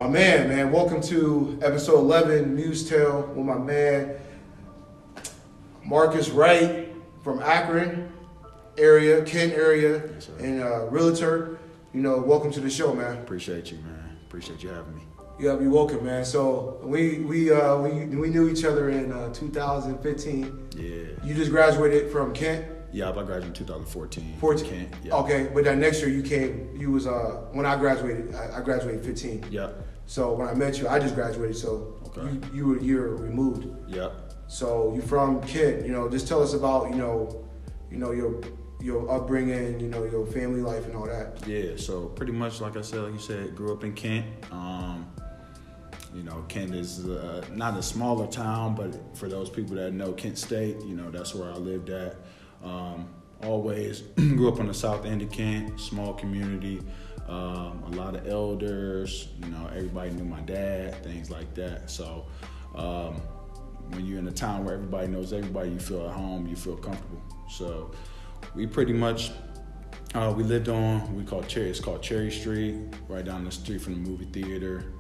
My man, welcome to episode 11, Muse Tale, with my man, Marcus Wright from Akron area, Kent area, Yes, and realtor. Welcome to the show, man. Appreciate you, man. Appreciate you having me. Yeah, you're welcome, man. So we knew each other in 2015. Yeah. You just graduated from Kent. Yeah, I graduated in 2014. 14. Kent, yeah. Okay, but then next year you came. You was when I graduated. I graduated 15. Yeah. So when I met you, I just graduated. So Okay. you were a year removed. Yeah. So you from Kent. Just tell us about your upbringing. Your family life and all that. Yeah. So pretty much, like you said, grew up in Kent. Kent is not a smaller town, but for those people that know Kent State, that's where I lived at. Always grew up on the south end of Kent, small community, a lot of elders, everybody knew my dad, things like that. So when you're in a town where everybody knows everybody, you feel at home, you feel comfortable. So we pretty much, we lived on, it's called Cherry Street, right down the street from the movie theater.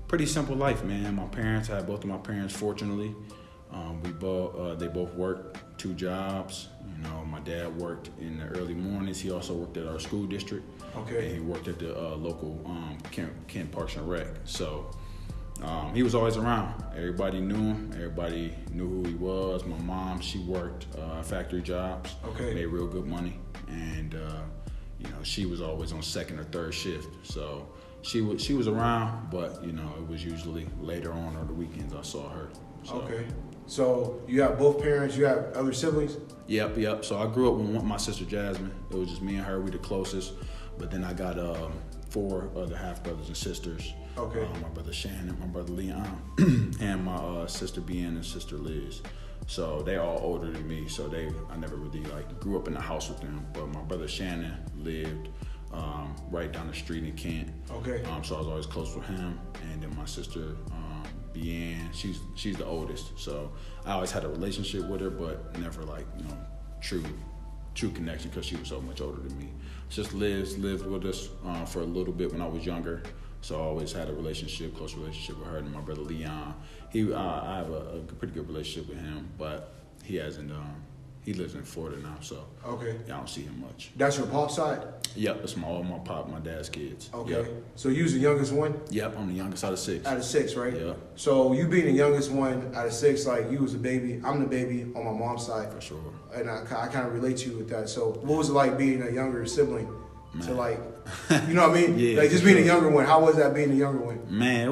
Pretty simple life, man. I had both of my parents, fortunately. They both worked 2 jobs. My dad worked in the early mornings. He also worked at our school district. Okay. And he worked at the local Kent Parks and Rec. So he was always around. Everybody knew him. Everybody knew who he was. My mom, she worked factory jobs. Okay. Made real good money. And, she was always on second or third shift. So she was around, but, it was usually later on or the weekends I saw her. So. Okay. So you have both parents. You have other siblings. Yep. So I grew up with my sister Jasmine. It was just me and her. We the closest. But then I got 4 other half brothers and sisters. Okay. My brother Shannon, my brother Leon, and my sister Bien and sister Liz. So they all older than me. So I never really grew up in the house with them. But my brother Shannon lived right down the street in Kent. Okay. So I was always close with him. And then my sister Bien, she's the oldest. So I always had a relationship with her, but never true connection because she was so much older than me. Just lived with us for a little bit when I was younger. So I always had a close relationship with her. And my brother Leon, I have a pretty good relationship with him, but he hasn't. He lives in Florida now, so okay. I don't see him much. That's your pop side? Yep, it's all my pop, my dad's kids. Okay. Yep. So you was the youngest one? Yep, I'm the youngest out of 6. Out of 6, right? Yeah. So you being the youngest one out of 6, you was a baby. I'm the baby on my mom's side. For sure. And I kind of relate to you with that. So what was it like being a younger sibling? Man. To you know what I mean? Yeah, just being a younger one. How was that being the younger one? Man,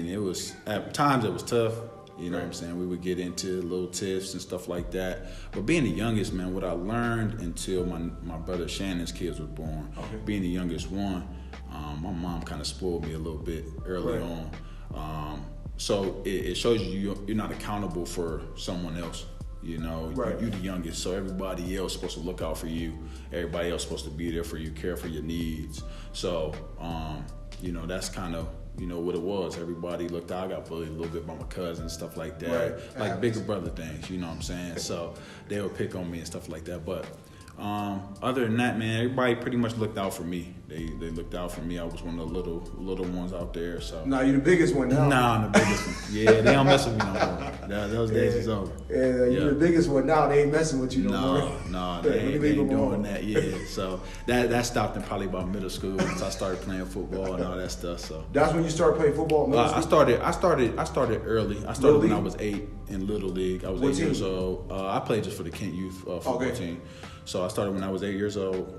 it was at times it was tough. You know what I'm saying? We would get into little tiffs and stuff like that. But being the youngest, man, what I learned until my brother Shannon's kids were born, being the youngest one, my mom kind of spoiled me a little bit early on. So it shows you're not accountable for someone else. You're the youngest, so everybody else is supposed to look out for you. Everybody else is supposed to be there for you, care for your needs. So, that's kind of, what it was. Everybody looked out. I got bullied a little bit by my cousins, stuff like that. Right. Bigger brother things, you know what I'm saying? So they would pick on me and stuff like that. But other than that, man, everybody pretty much looked out for me. They looked out for me. I was one of the little ones out there. So Nah, you're the biggest one now. Nah, I'm the biggest one. Yeah, they don't mess with me no more. Those days is over. Yeah, you're the biggest one now. They ain't messing with you no more. No, they ain't doing that. Yeah, so that stopped in probably about middle school once I started playing football and all that stuff. So that's when you started playing football. Middle school? I started early. I started when I was 8 in Little League. I was 8 years old. I played just for the Kent Youth football team. So I started when I was 8 years old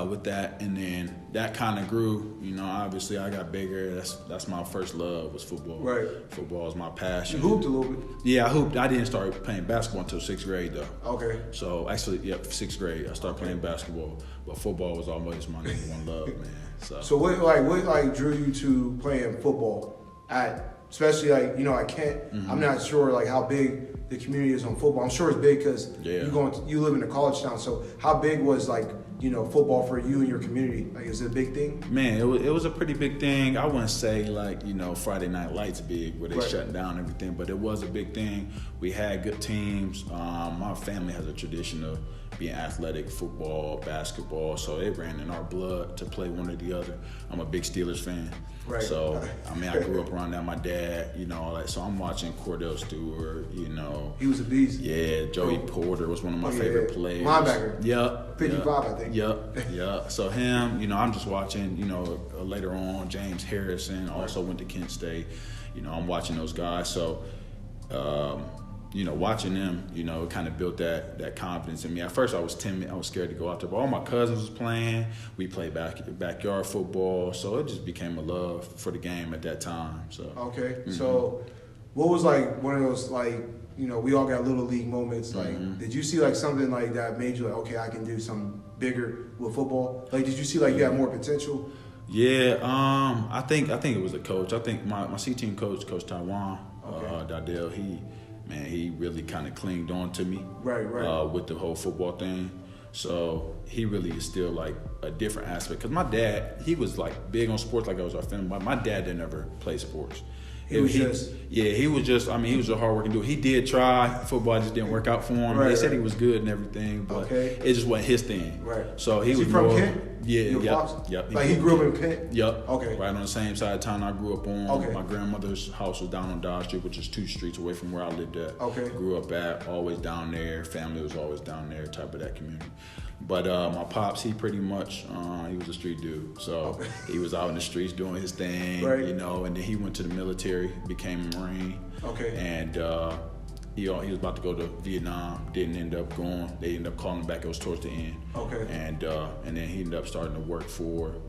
with that, and then that kind of grew. Obviously I got bigger. That's my first love was football. Right. Football is my passion. You hooped a little bit. Yeah, I hooped. I didn't start playing basketball until 6th grade though. Okay. So actually, 6th grade I started playing basketball, but football was always my number one love, man. So what drew you to playing football especially I can't. Mm-hmm. I'm not sure how big the community is on football. I'm sure it's big because you live in a college town. So how big was football for you and your community? Is it a big thing? Man, it was a pretty big thing. I wouldn't say Friday Night Lights big where they shut down everything, but it was a big thing. We had good teams. My family has a tradition of being athletic, football, basketball. So it ran in our blood to play one or the other. I'm a big Steelers fan. Right. So, I mean, I grew up around that. My dad, all that. So I'm watching Cordell Stewart, He was a beast. Yeah, Joey Porter was one of my favorite players. Linebacker. Yep. 55, I think. Yep. So him, I'm just watching, later on, James Harrison also went to Kent State. I'm watching those guys. So, watching them, it kind of built that confidence in me. At first, I was timid. I was scared to go out there. But all my cousins was playing. We played backyard football. So it just became a love for the game at that time. So okay. Mm-hmm. So what was like one of those we all got little league moments. Like, did you see like something like that made you like, okay, I can do something bigger with football? Like, did you see like you had more potential? Yeah. I think it was the coach. I think my C team coach, Coach Taiwan, Dardell, he really kind of clinged on to me with the whole football thing. So he really is still like a different aspect. Because my dad, he was like big on sports like I was our family. But my dad didn't ever play sports. He was just, he was a hard-working dude. He did try football, just didn't work out for him. They said he was good and everything, but it just wasn't his thing. Right. So he was from more, Kent? Yep. Like he grew up in Kent? Yep. Okay. Right on the same side of town I grew up on. Okay. My grandmother's house was down on Dodge Street, which is 2 streets away from where I lived at. Okay. Grew up at, always down there. Family was always down there, type of that community. But my pops, he pretty much, he was a street dude. So he was out in the streets doing his thing, and then he went to the military, became a Marine. Okay. And he was about to go to Vietnam, didn't end up going. They ended up calling him back. It was towards the end. Okay. And then he ended up starting to work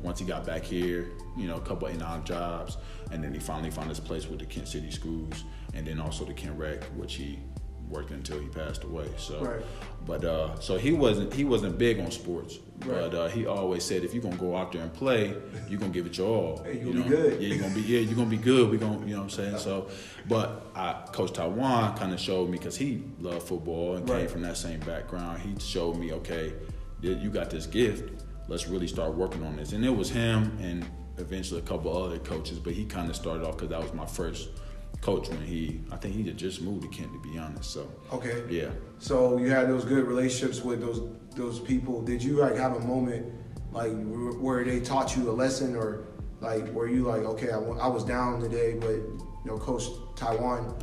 once he got back here, a couple of in-out jobs. And then he finally found his place with the Kent City schools and then also the Kent Rec, which he worked until he passed away. So, but so he wasn't big on sports, but he always said if you're gonna go out there and play, you're gonna give it your all. Hey, you're gonna be good. Yeah, you're gonna be good. We're gonna, what I'm saying. So, but Coach Taiwan kind of showed me because he loved football and came from that same background. He showed me, okay, you got this gift. Let's really start working on this. And it was him and eventually a couple other coaches, but he kind of started off because that was my first coach when I think he had just moved to Kent, to be honest. So yeah. So you had those good relationships with those people. Did you like have a moment like where they taught you a lesson, or like where you like, okay, I was down today, but Coach Taiwan,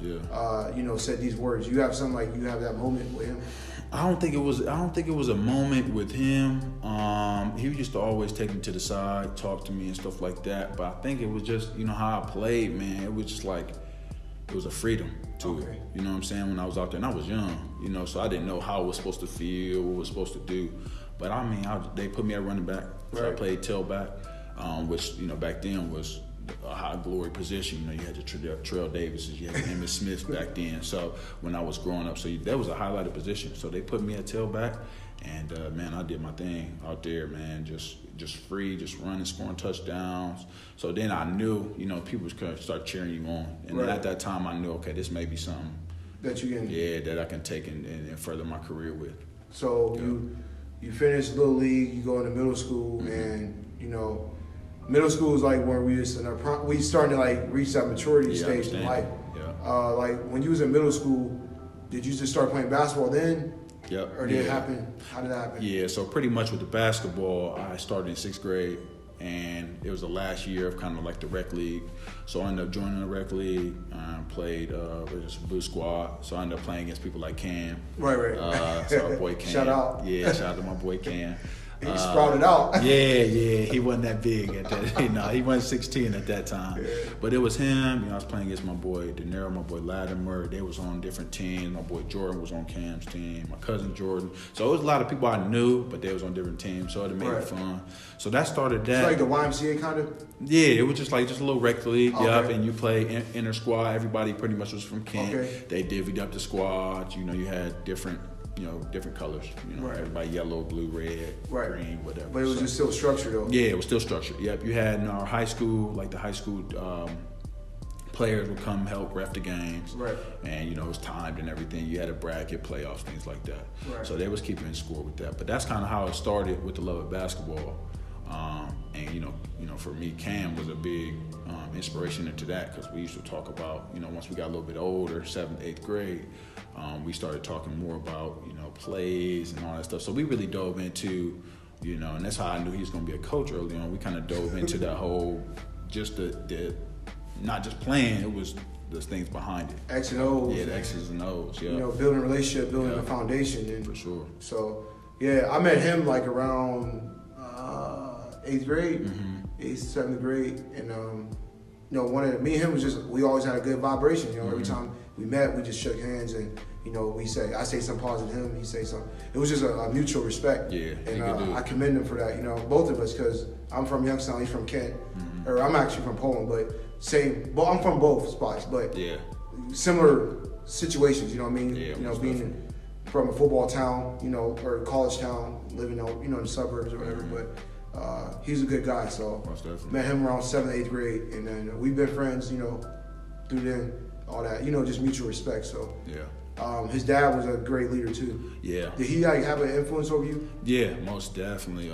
said these words. You have something like you have that moment with him. I don't think it was a moment with him. He used to always take me to the side, talk to me and stuff like that. But I think it was just how I played, man. It was just like. It was a freedom to it. You know what I'm saying? When I was out there, and I was young, so I didn't know how I was supposed to feel, what I was supposed to do. But they put me at running back, so I played tailback, which back then was a high glory position. You had the Terrell Davises, you had the Emmitt Smiths back then. So when I was growing up, that was a highlighted position. So they put me at tailback, and man, I did my thing out there, man, just free, just running, scoring touchdowns. So then I knew, people was going to start cheering you on. And then at that time I knew, okay, this may be something that you can that I can take and further my career with. So you finish Little League, you go into middle school, and middle school is like where we starting to like reach that maturity stage in life. Yeah. Like when you was in middle school, did you just start playing basketball then? Yep. Or did it happen? How did that happen? Yeah, so pretty much with the basketball, I started in 6th grade, and it was the last year of kind of like the rec league. So I ended up joining the rec league, played Blue Squad. So I ended up playing against people like Cam. Right. So our boy Cam. Shout out. Yeah, shout out to my boy Cam. He sprouted out. Yeah, he wasn't that big at that. He wasn't 16 at that time. Yeah. But it was him. I was playing against my boy De Niro, my boy Latimer. They was on different teams. My boy Jordan was on Cam's team. My cousin Jordan. So it was a lot of people I knew, but they was on different teams. So it made it fun. So that started that. It's like the YMCA kind of. Yeah, it was just a little rec league. Okay. Yep, and you play inter squad. Everybody pretty much was from Kent. Okay. They divvied up the squads. You had different colors. Everybody yellow, blue, red, green, whatever. But it was just still structured, though. Yeah, it was still structured. Yep, you had in our high school, like the high school players would come help ref the games. Right. And it was timed and everything. You had a bracket, playoffs, things like that. Right. So they was keeping score with that. But that's kind of how it started with the love of basketball. And for me, Cam was a big inspiration into that, because we used to talk about, once we got a little bit older, 7th, 8th grade, we started talking more about, plays and all that stuff. So we really dove into, and that's how I knew he was going to be a coach early on. We kind of dove into that whole, just the not just playing, it was the things behind it. X and O's. Yeah, the X's and O's, yeah. Building a relationship, building a foundation. And for sure. So, yeah, I met him like around 8th grade, 8th, 7th grade. And, me and him was we always had a good vibration. Every time we met, we just shook hands and, I say something positive to him, he say something. It was just a mutual respect. Yeah, and I commend him for that, both of us, because I'm from Youngstown, he's from Kent. Or I'm actually from Poland, but I'm from both spots, but similar situations, you know what I mean? Yeah, being from a football town, or college town, living out, in the suburbs or whatever, but he's a good guy, so met him around 7th, 8th grade, and then we've been friends, through then, all that, just mutual respect, so. Yeah. His dad was a great leader too. Yeah. Did he have an influence over you? Yeah, most definitely.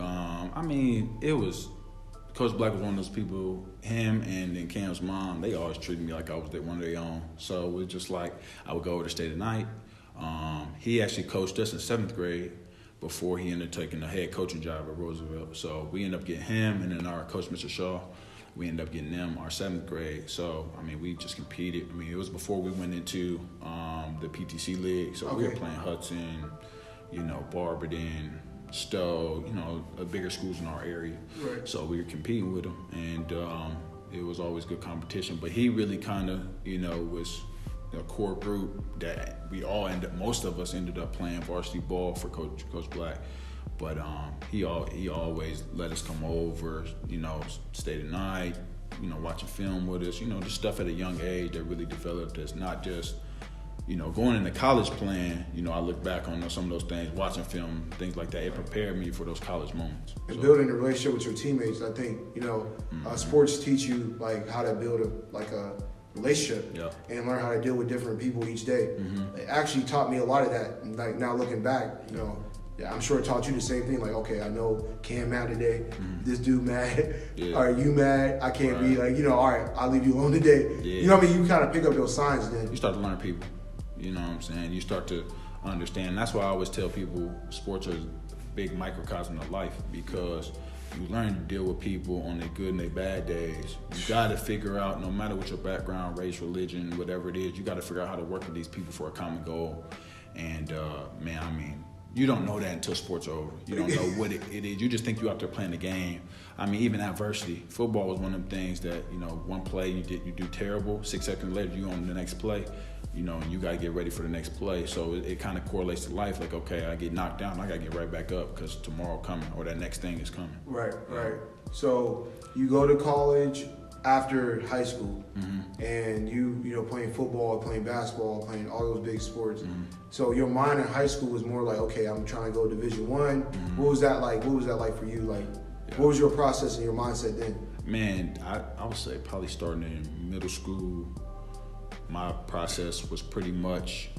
It was, Coach Black was one of those people, him and then Cam's mom, they always treated me like I was one of their own. So it was just like, I would go over to stay the night. He actually coached us in 7th grade before he ended up taking the head coaching job at Roosevelt. So we ended up getting him, and then our coach, Mr. Shaw, we ended up getting them our 7th grade. So, we just competed. It was before we went into the PTC League. So we were playing Hudson, Barberton, Stowe, bigger schools in our area. Right. So we were competing with them, and it was always good competition. But he really kind of, was a core group that most of us ended up playing varsity ball for Coach Black. But he always let us come over, stay the night, watching film with us, just stuff at a young age that really developed us, not just, going into college playing, I look back on some of those things, watching film, things like that. It prepared me for those college moments. And building a relationship with your teammates, I think, sports teach you like how to build a relationship and learn how to deal with different people each day. It actually taught me a lot of that. And like now looking back, I'm sure it taught you the same thing. Like, okay, I know Cam mad today. This dude mad. Are you mad? I can't be like, all right, I'll leave you alone today. Yeah. You know what I mean? You kind of pick up those signs then. You start to learn people. You know what I'm saying? You start to understand. And that's why I always tell people sports are a big microcosm of life, because you learn to deal with people on their good and their bad days. You got to figure out, no matter what your background, race, religion, whatever it is, you got to figure out how to work with these people for a common goal. And, you don't know that until sports are over. You don't know what it is. You just think you're out there playing the game. Even adversity. Football was one of them things that, one play you do terrible. 6 seconds later, you on the next play, and you got to get ready for the next play. So it kind of correlates to life. Like, okay, I get knocked down, I got to get right back up because tomorrow coming, or that next thing is coming. Right. So you go to college after high school, and you playing football, playing basketball, playing all those big sports. So your mind in high school was more like, okay, I'm trying to go Division I. What was that like? What was that like for you? Like, what was your process and your mindset then? Man, I would say probably starting in middle school, my process was pretty much,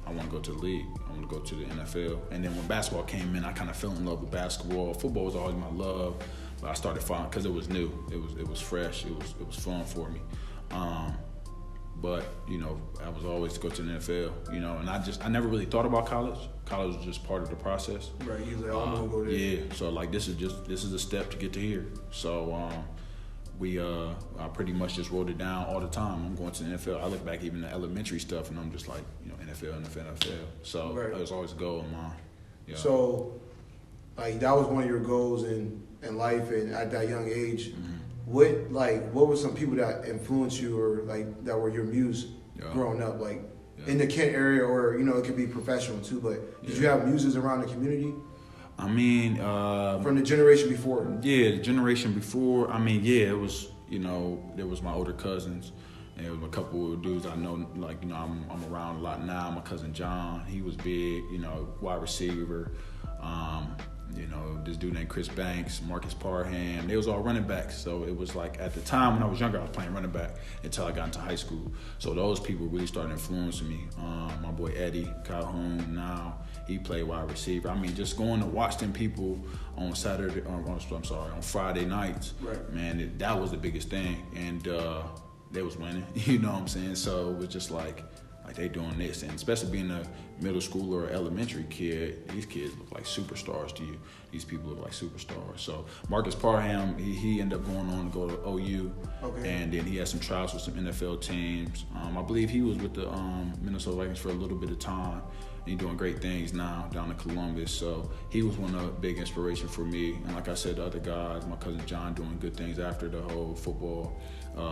I want to go to the league. I want to go to the NFL. And then when basketball came in, I kind of fell in love with basketball. Football was always my love. But I started following because it was new. It was fresh. It was fun for me. But I was always to go to the NFL. And I never really thought about college. College was just part of the process. Right. You like, I'm gonna go there. Yeah. So like this is a step to get to here. So I pretty much just wrote it down all the time. I'm going to the NFL. I look back even the elementary stuff, and I'm just like NFL. So that was always a goal of mine. Yeah. So like that was one of your goals in life, and at that young age, what were some people that influenced you, or like that were your muse growing up, like in the Kent area, or it could be professional too, but did you have muses around the community? From the generation before. Yeah, the generation before. It was there was my older cousins. And there was a couple of dudes I know, I'm around a lot now. My cousin John, he was big, wide receiver. This dude named Chris Banks, Marcus Parham, they was all running backs. So it was like, at the time when I was younger, I was playing running back until I got into high school. So those people really started influencing me. My boy Eddie Calhoun, now he played wide receiver. Just going to watch them people on on Friday nights, right. Man, that was the biggest thing. And they was winning, you know what I'm saying? So it was just like, like they doing this, and especially being a middle school or elementary kid, these kids look like superstars to you. These people look like superstars. So Marcus Parham, he ended up going on to go to OU, and then he had some trials with some NFL teams. I believe he was with the Minnesota Vikings for a little bit of time. He's doing great things now down in Columbus. So he was one of the big inspiration for me. And like I said, the other guys, my cousin John, doing good things after the whole football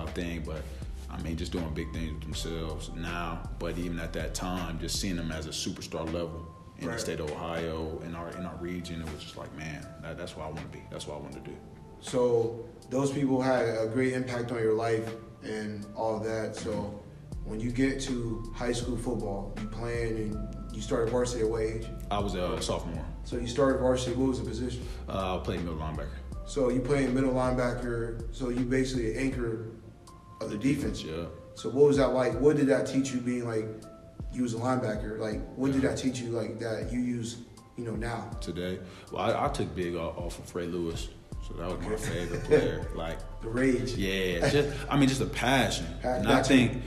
thing, but I mean, just doing big things with themselves now. But even at that time, just seeing them as a superstar level in the state of Ohio, in our region, it was just like, man, that's what I want to be. That's what I want to do. So those people had a great impact on your life and all of that. So when you get to high school football, you playing and you started varsity at what age? I was a sophomore. So you started varsity. What was the position? I played middle linebacker. So you played middle linebacker. So you basically anchor of the defense. Yeah. So what was that like? What did that teach you being like you was a linebacker? Like what did that teach you like that you use, now? Today? Well, I took big off of Ray Lewis. So that was my favorite player. Like the rage. Yeah. Just a passion. And I think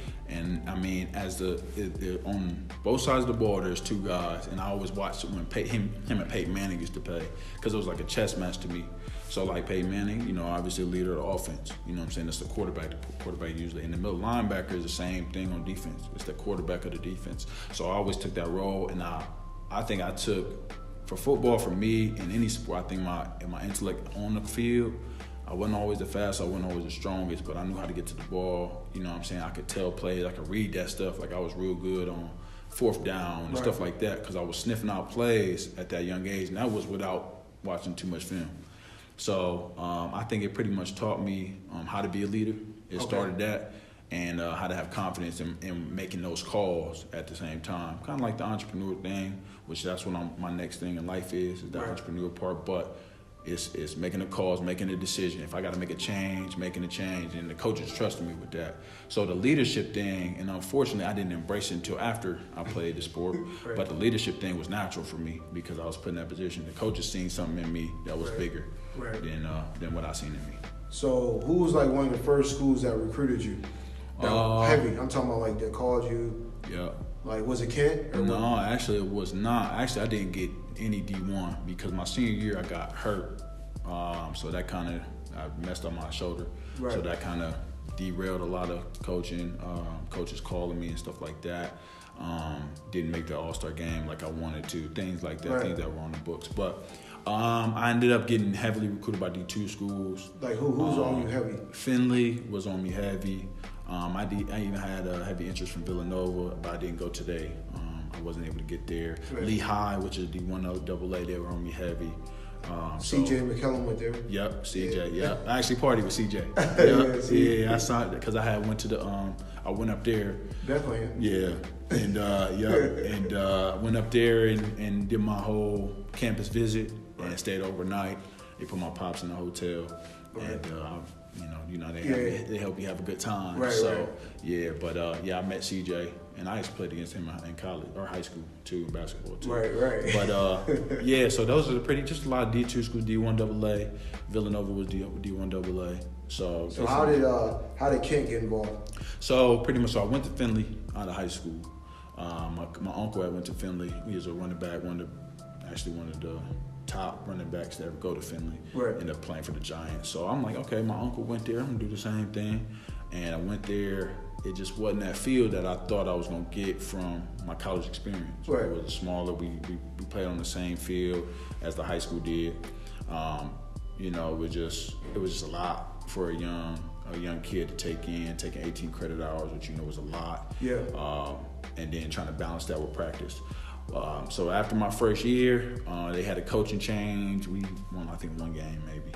as on both sides of the ball, there's two guys, and I always watched it when him and Peyton Manning used to play, because it was like a chess match to me. So like Peyton Manning, obviously the leader of the offense. You know what I'm saying? That's the quarterback. The quarterback usually. And the middle linebacker is the same thing on defense. It's the quarterback of the defense. So I always took that role, and I think I took, for football, for me, in any sport, I think my intellect on the field, I wasn't always the fastest, I wasn't always the strongest, but I knew how to get to the ball. You know what I'm saying? I could tell plays, I could read that stuff. Like I was real good on fourth down and stuff like that, because I was sniffing out plays at that young age, and that was without watching too much film. So I think it pretty much taught me how to be a leader. It started that, and how to have confidence in making those calls at the same time. Kind of like the entrepreneur thing, which that's what my next thing in life is the entrepreneur part. But it's making the calls, making a decision. If I got to make a change, making a change, and the coaches trusted me with that. So the leadership thing, and unfortunately I didn't embrace it until after I played the sport, but the leadership thing was natural for me because I was put in that position. The coaches seen something in me that was bigger than what I seen in me. So who was like one of the first schools that recruited you? Heavy. I'm talking about like that called you. Yeah. Like, was it Kent? Or no, actually it was not. Actually, I didn't get any D1 because my senior year I got hurt. So that kind of, I messed up my shoulder. So that kind of derailed a lot of coaching, coaches calling me and stuff like that. Didn't make the All-Star game like I wanted to, things like that, things that were on the books. But I ended up getting heavily recruited by D2 schools. Like who's on you heavy? Finley was on me heavy. I even had a heavy interest from Villanova, but I didn't go today. I wasn't able to get there. Lehigh, which is D1 AA, they were on me heavy. CJ McCellum went there. Yep, CJ. Yep. I actually partied with CJ. Yeah, I saw it because I had went to the. I went up there. Definitely. Yeah, and and went up there and did my whole campus visit and stayed overnight. They put my pops in a hotel, and they help you have a good time. I met CJ, and I used to play against him in college or high school too, basketball too. Right. But so those are just a lot of D2 schools, D1 AA. Villanova was D1 AA. So how did Kent get involved? So pretty much, I went to Finley out of high school. My uncle had went to Finley. He was a running back, one of the top running backs to ever go to Finley. Ended up playing for the Giants. So I'm like, okay, my uncle went there. I'm gonna do the same thing. And I went there. It just wasn't that feel that I thought I was gonna get from my college experience. It was smaller. We played on the same field as the high school did. It was just a lot for a young kid to take in, taking 18 credit hours, which was a lot. And then trying to balance that with practice. So after my first year, they had a coaching change. We won, I think, one game maybe.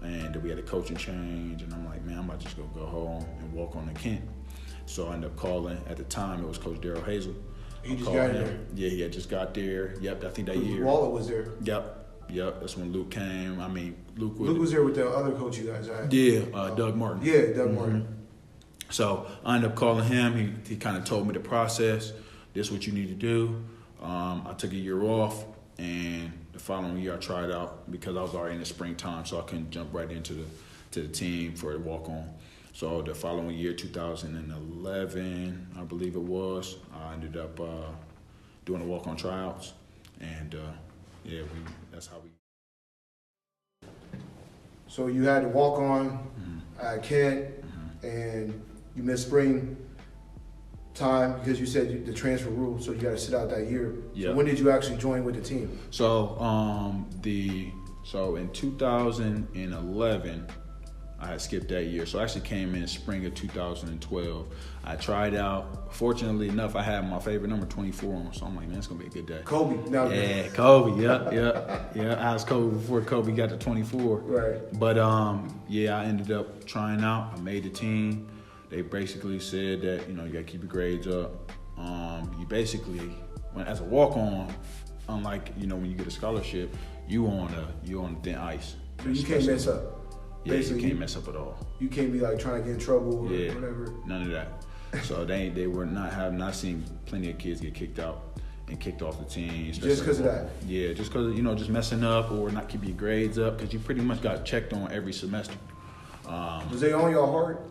And we had a coaching change, and I'm like, man, I'm about to just go home and walk on to Kent. So I ended up calling. At the time, it was Coach Daryl Hazel. He just got there? Yeah, he had just got there. Yep, I think that year. Waller was there? Yep, that's when Luke came. I mean, Luke was there with the other coach you guys had. Yeah, Doug Martin. Yeah, Doug Martin. So I ended up calling him. He kind of told me the process. This is what you need to do. I took a year off, and the following year I tried out because I was already in the springtime, so I couldn't jump right into the team for a walk-on. So the following year, 2011, I believe it was, I ended up doing the walk-on tryouts, and that's how we. So you had to walk on at Kent, and you missed spring time because you said the transfer rule, so you got to sit out that year. Yeah. So when did you actually join with the team? So in 2011, I had skipped that year. So I actually came in spring of 2012. I tried out. Fortunately enough, I had my favorite number 24 on. So I'm like, man, it's gonna be a good day. Kobe. No. Yeah, Kobe. Yeah. I was Kobe before Kobe got to 24. Right. But I ended up trying out. I made the team. They basically said that, you gotta keep your grades up. You basically, as a walk-on, unlike, when you get a scholarship, you on thin ice. So you can't mess up. Yeah, basically, you can't mess up at all. You can't be like trying to get in trouble or whatever. None of that. So they were not seen plenty of kids get kicked out and kicked off the team. Just because of that? Yeah, just because just messing up or not keeping your grades up, because you pretty much got checked on every semester. Was they on your heart?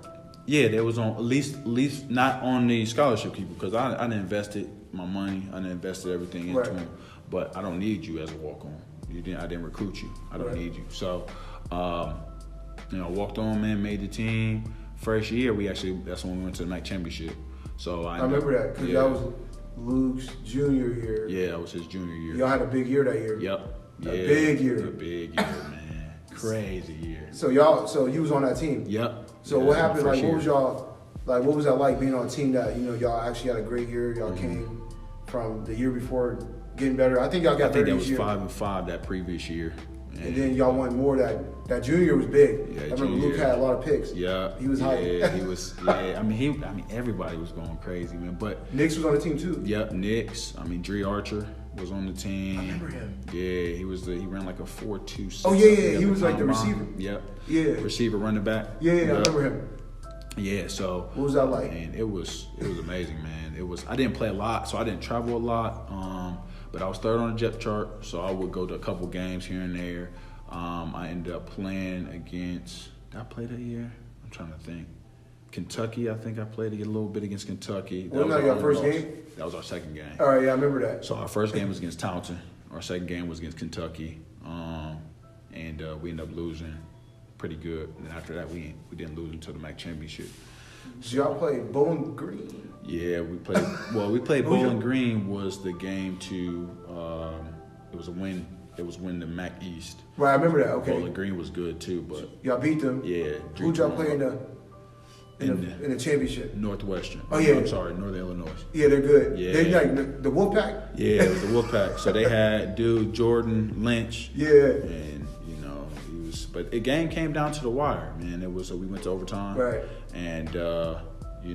Yeah, they was on at least not on the scholarship people, because I done invested my money, I done invested everything into them, but I don't need you as a walk-on. I didn't recruit you. I don't need you. So, walked on, man, made the team. First year, that's when we went to the MAC championship. So I remember that, because that was Luke's junior year. Yeah, that was his junior year. Y'all had a big year that year. Yep. A big year. A big year, man. Crazy year. So you was on that team. Yep. So what happened? Like, what was that like being on a team that y'all actually had a great year? Y'all came from the year before getting better. I think y'all got better this year. I think that was 5-5 that previous year. And then y'all won more. That junior year was big. Yeah, I remember Luke had a lot of picks. Yeah, he was high. Yeah, he was. Yeah, I mean everybody was going crazy, man. But Nix was on the team too. Yep, Nix. Dre Archer was on the team. I remember him. Yeah, he Ran like a 4.26. Oh yeah. He was like the receiver. Yep. Yeah. Receiver, running back. Yeah, I remember him. Yeah, so what was that like? And it was amazing, man. I didn't play a lot, so I didn't travel a lot. But I was third on the depth chart, so I would go to a couple games here and there. I ended up playing against. Did I play that year? I'm trying to think. Kentucky, I think I played a little bit against Kentucky. Wasn't that your first game? That was our second game. All right, yeah, I remember that. So our first game was against Taunton. Our second game was against Kentucky, and we ended up losing pretty good. And then after that, we didn't lose until the MAC championship. So y'all played Bowling Green? Yeah, we played. Well, we played Bowling Green. Was the game to? It was a win. It was win the MAC East. Right, I remember that. Okay. Bowling Green was good too, but y'all beat them. Yeah. Who'd y'all play in the championship? Northwestern. Oh yeah. I'm sorry, Northern Illinois. Yeah, they're good. Yeah. They like the Wolfpack. Yeah, it was the Wolfpack. So they had Jordan Lynch. Yeah. And he was. But the game came down to the wire, man. It was. So we went to overtime. Right. And.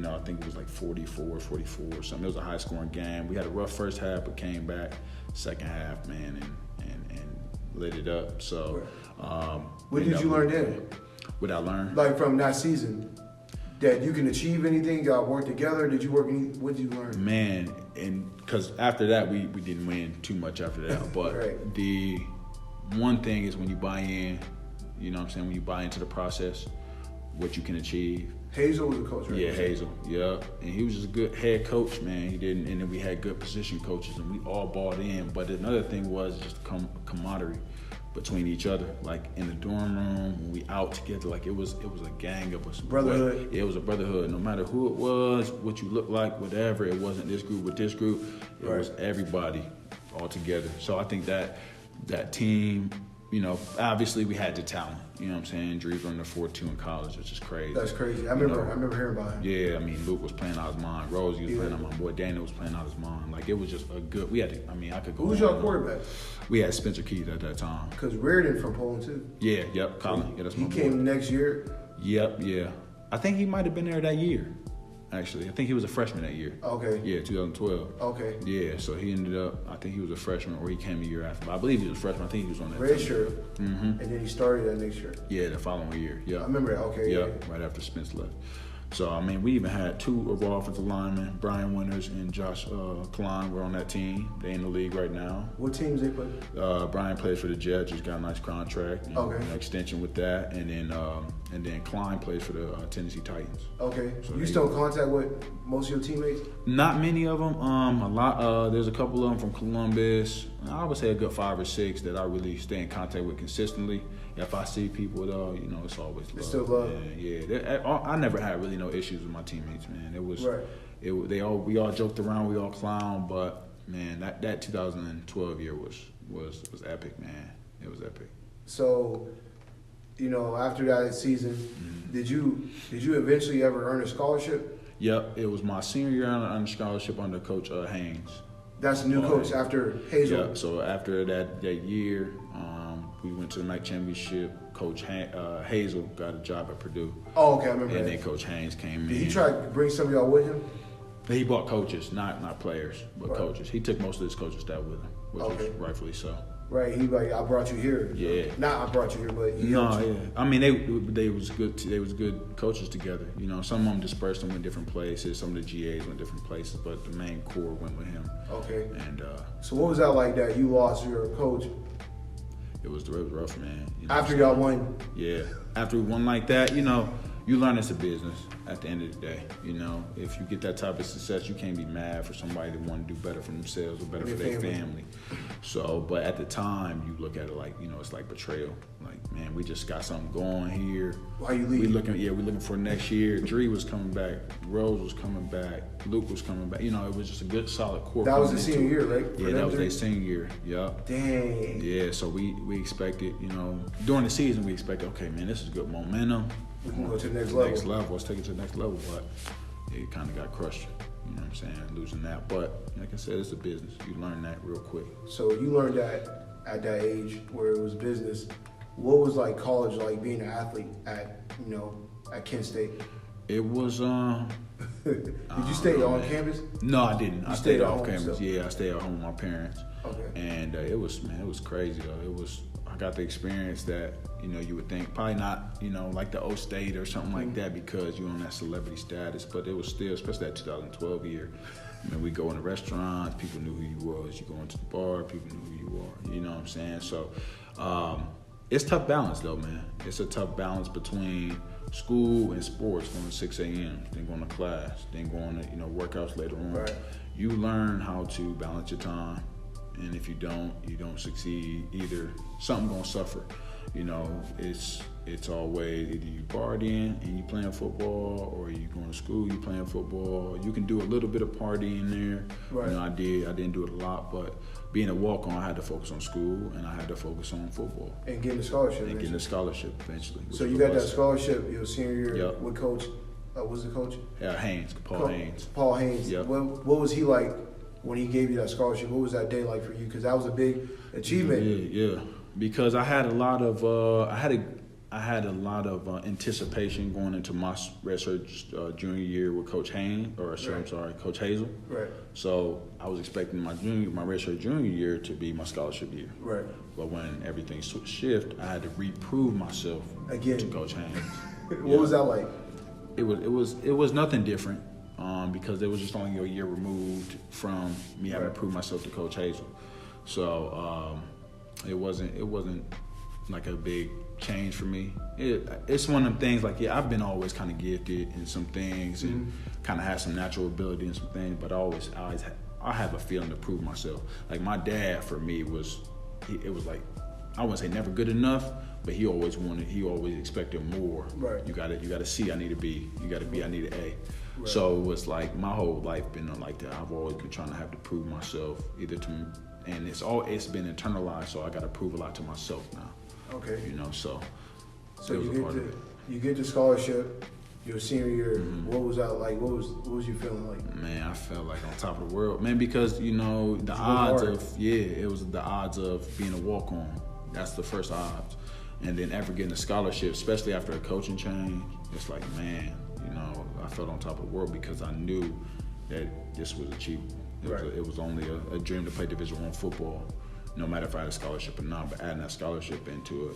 I think it was like 44 or something. It was a high-scoring game. We had a rough first half, but came back second half, man, and lit it up. So, what did you learn then? What I learned? Like from that season, that you can achieve anything. Y'all work together. Did you work? What did you learn? Man, and because after that, we didn't win too much after that. But right. The one thing is when you buy in, when you buy into the process, what you can achieve. Hazel was the coach, right? Yeah, Hazel. Yeah, and he was just a good head coach, man. And then we had good position coaches, and we all bought in. But another thing was just camaraderie between each other. Like in the dorm room, when we out together, like it was a gang of us. Brotherhood. Yeah, it was a brotherhood. No matter who it was, what you looked like, whatever. It wasn't this group with this group. It was everybody all together. So I think that team. Obviously we had the talent. You know what I'm saying? Dre's running the 4.2 in college, which is crazy. That's crazy. I remember hearing about him. Yeah, Luke was playing out his mind. Rosie was playing out my boy. Daniel was playing out his mind. Like, it was just a good. We had to. I could go. Who was your quarterback? We had Spencer Keith at that time. Because Reardon from Poland too. Yeah. Yep. Colin. Yeah, that's my boy. He came next year. Yep. Yeah. I think he might have been there that year. Actually, I think he was a freshman that year. Okay. Yeah, 2012. Okay. Yeah, so he ended up, I think he was a freshman, or he came a year after. But I believe he was a freshman. I think he was on that red team. shirt. Mm-hmm. And then he started that next year. Yeah, the following year. Yeah. I remember that. Okay. Yeah, right after Spence left. So, I mean, we even had 2 of our offensive linemen, Brian Winters and Josh Klein, were on that team. They in the league right now. What teams they play? Brian plays for the Jets. He's got a nice contract. And an extension with that. And then Klein plays for the Tennessee Titans. Okay. So you still in contact with most of your teammates? Not many of them. A lot. There's a couple of them from Columbus. I would say a good 5 or 6 that I really stay in contact with consistently. If I see people, though, it's always love. It's still love. Yeah. I never had really no issues with my teammates, man. It was right. We all joked around, we all clowned, but man, that 2012 year was epic, man. It was epic. So, after that season, did you eventually ever earn a scholarship? Yep, it was my senior year on a scholarship under Coach Haynes. That's the new coach after Hazel. Yeah. So after that year, we went to the MAC championship. Coach Hazel got a job at Purdue. Oh, okay, I remember and that. then Coach Haynes came in. Did he try to bring some of y'all with him? He brought coaches, not players, but coaches. He took most of his coaching staff with him, which was rightfully so. Right, he like, I brought you here. Yeah. Not I brought you here, but yeah. I mean, they was good. They was good coaches together. Some of them dispersed them in different places. Some of the GAs went different places, but the main core went with him. Okay. And so what was that like that you lost your coach? It was rough, man. After y'all won? Yeah. After we won like that, you learn it's a business at the end of the day. If you get that type of success, you can't be mad for somebody that want to do better for themselves or better for their family. So, but at the time, you look at it like, it's like betrayal. Like, man, we just got something going here. Why you leaving? We're looking for next year. Dree was coming back. Rose was coming back. Luke was coming back. It was just a good, solid core. That was the senior year, right? Yeah, that was their senior year. Yup. Dang. Yeah, so we expected, during the season, we expected, okay, man, this is good momentum. We can go to the next level. Let's take it to the next level, but it kind of got crushed. You know what I'm saying? Losing that. But like I said, it's a business. You learn that real quick. So you learned that at that age where it was business. What was like college like being an athlete at Kent State? It was Did you stay on campus? No, I didn't. I stayed off campus. So. Yeah, I stayed at home with my parents. Okay. And it was crazy though. I got the experience that you would think probably not like the O State or something like that because you're on that celebrity status, but it was still, especially that 2012 year. We go in the restaurants, people knew who you was. You go into the bar, people knew who you are. You know what I'm saying? So it's tough balance though, man. It's a tough balance between school and sports, going to 6 a.m., then going to class, then going to workouts later on. Right. You learn how to balance your time. And if you don't succeed. Either something gonna suffer. It's always either you partying and you playing football, or you going to school, you playing football. You can do a little bit of partying there. Right. I didn't do it a lot, but being a walk-on, I had to focus on school and I had to focus on football. And getting a scholarship. And getting a scholarship eventually. So you got that scholarship your senior year with Coach. What was the coach? Haynes, Paul Haynes. Paul Haynes. Yep. What was he like when he gave you that scholarship? What was that day like for you? Because that was a big achievement. Yeah. Because I had a lot of anticipation going into my redshirt junior year with Coach Haynes, Coach Hazel. Right. So I was expecting my redshirt junior year to be my scholarship year. Right. But when everything shifted, I had to reprove myself again to Coach Haynes. What was that like? It was nothing different. Because it was just only a year removed from me having to prove myself to Coach Hazel. So it wasn't like a big change for me. It's one of them things like, I've been always kind of gifted in some things and kind of had some natural ability in some things, but I have a feeling to prove myself. Like my dad for me it was like, I wouldn't say never good enough, but he always expected more. Right. You got a C, I need a B. You got a B, I need an A. Right. So it was like my whole life been like that. I've always been trying to have to prove myself either to me, and it's been internalized. So I got to prove a lot to myself now. Okay. So you get the scholarship your senior year. What was that like? What was you feeling like? Man, I felt like on top of the world, man, because the odds it was the odds of being a walk-on. That's the first odds, and then ever getting a scholarship, especially after a coaching change. It's like, man, I felt on top of the world because I knew that this was achievable. It was only a dream to play Division I football, no matter if I had a scholarship or not. But adding that scholarship into it,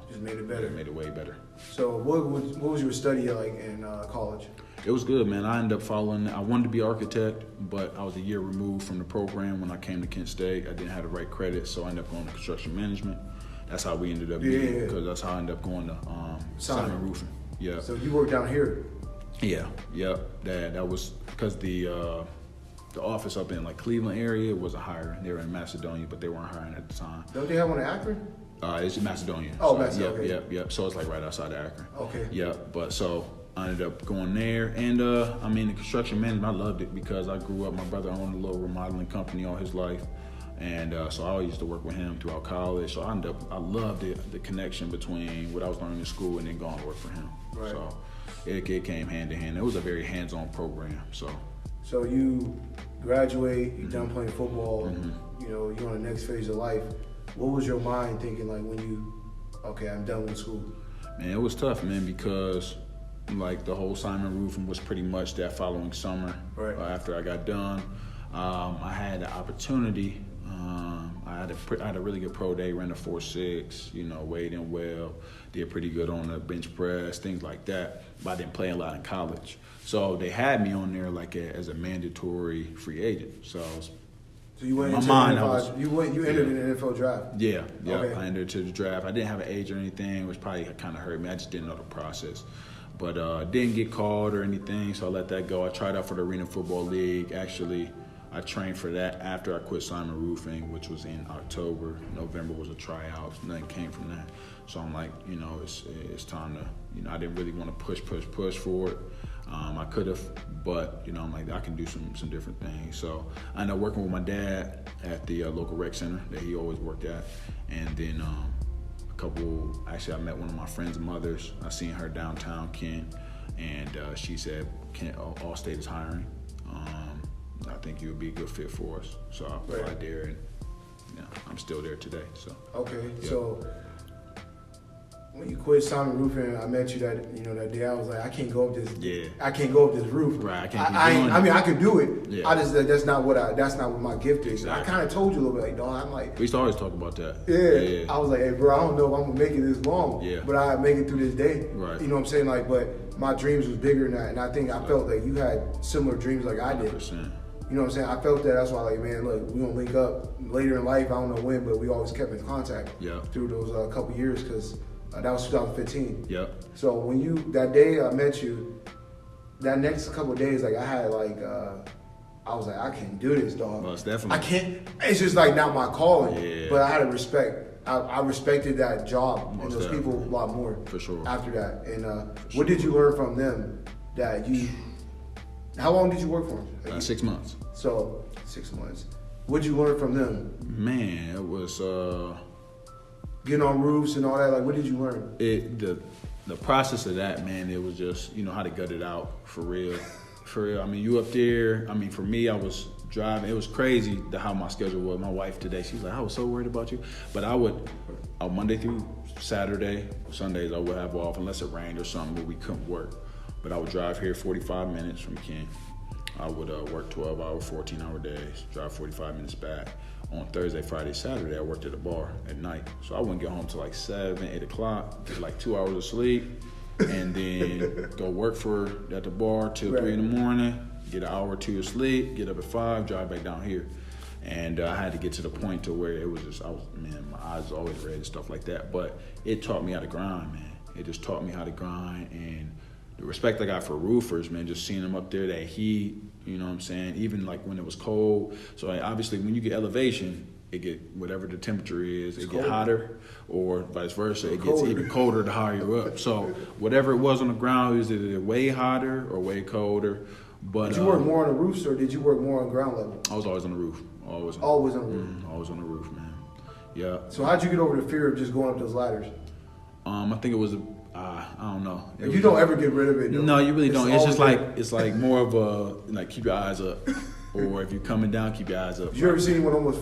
just made it better. Made it way better. So what was your study like in college? It was good, man. I ended up following. I wanted to be an architect, but I was a year removed from the program when I came to Kent State. I didn't have the right credit, so I ended up going to construction management. That's how we ended up meeting, because that's how I ended up going to Simon Roofing. Yeah. So you worked down here? Yeah. Yep. That was because the office up in like Cleveland area wasn't hiring. They were in Macedonia, but they weren't hiring at the time. Don't they have one in Akron? It's in Macedonia. Oh, so, Macedonia. Yep. So it's like right outside of Akron. Okay. Yep. But so I ended up going there, and I mean, the construction management, I loved it because I grew up. My brother owned a little remodeling company all his life, and so I always used to work with him throughout college. So I loved the connection between what I was learning in school and then going to work for him. Right. So it came hand in hand. It was a very hands-on program. So you graduate, you're done playing football, you know, you're on the next phase of life. What was your mind thinking like when okay, I'm done with school? Man, it was tough, man, because like the whole Simon Roofing was pretty much that following summer. Right. After I got done. I had the opportunity. I had a really good pro day, ran a 4.6, you know, weighed in well, did pretty good on the bench press, things like that. But I didn't play a lot in college. So they had me on there like as a mandatory free agent. So you went into you entered in the NFL draft? Yeah. Okay. I entered into the draft. I didn't have an age or anything, which probably kind of hurt me. I just didn't know the process. But didn't get called or anything, so I let that go. I tried out for the Arena Football League. Actually, I trained for that after I quit Simon Roofing, which was in October. November was a tryout. Nothing came from that. So I'm like, you know, it's time to, you know, I didn't really want to push for it. I could have, but, you know, I'm like, I can do some different things. So I ended up working with my dad at the local rec center that he always worked at. And then actually I met one of my friend's mothers. I seen her downtown Kent, and she said, Allstate is hiring. I think you would be a good fit for us. So I applied there, and I'm still there today. So okay, yeah. So when you quit Simon Roofing, I met you that day. I was like, I can't go up this. Yeah. I can't go up this roof. Right. I can't. I mean, I could do it. Yeah. I just that's not what my gift is. Exactly. I kind of told you a little bit, like, dog. I'm like, We used to always talk about that. Yeah. I was like, hey, bro, I don't know if I'm gonna make it this long. Yeah. But I make it through this day. Right. You know what I'm saying? Like, but my dreams was bigger than that, and I think I felt like you had similar dreams like I did. 100%. You know what I'm saying? I felt that. That's why, like, man, look, we gonna link up later in life. I don't know when, but we always kept in contact. Yeah. Through those couple years, because that was 2015. Yep. So when that day I met you, that next couple of days, like I had like, I was like, I can't do this, dog. Most definitely. I can't. It's just like not my calling. Yeah. But I had to respect. I respected that job Most and those definitely. people a lot more. For sure. After that, and sure. what did you learn from them? That you. How long did you work for them? 6 months. So 6 months. What did you learn from them? Man, it was Getting on roofs and all that. Like, what did you learn? the process of that, man. It was just, you know, how to gut it out for real. For real. I mean, you up there. I mean, for me, I was driving. It was crazy how my schedule was. My wife today, she's like, I was so worried about you. But I would, Monday through Saturday, Sundays, I would have off unless it rained or something where we couldn't work. But I would drive here 45 minutes from Kent. I would work 12-hour, 14-hour days, drive 45 minutes back. On Thursday, Friday, Saturday, I worked at a bar at night. So I wouldn't get home till like 7, 8 o'clock, get like 2 hours of sleep, and then go work at the bar till 3 in the morning, get an hour or 2 of sleep, get up at 5, drive back down here. And I had to get to the point to where it was just, my eyes always red and stuff like that. But it taught me how to grind, man. It just taught me how to grind, and the respect I got for roofers, man, just seeing them up there, that heat, you know what I'm saying? Even like when it was cold. So obviously when you get elevation, it get whatever the temperature is, it get hotter, or vice versa. It gets even colder the higher you're up. So whatever it was on the ground, it was either way hotter or way colder. But did you work more on the roofs, or did you work more on ground level? I was always on the roof. Always on the roof. Always on the roof, man. Yeah. So how'd you get over the fear of just going up those ladders? I think it was I don't know. You don't ever get rid of it, though. No, you really don't. It's just like more of a, like, keep your eyes up. Or if you're coming down, keep your eyes up. Did you ever see anyone almost?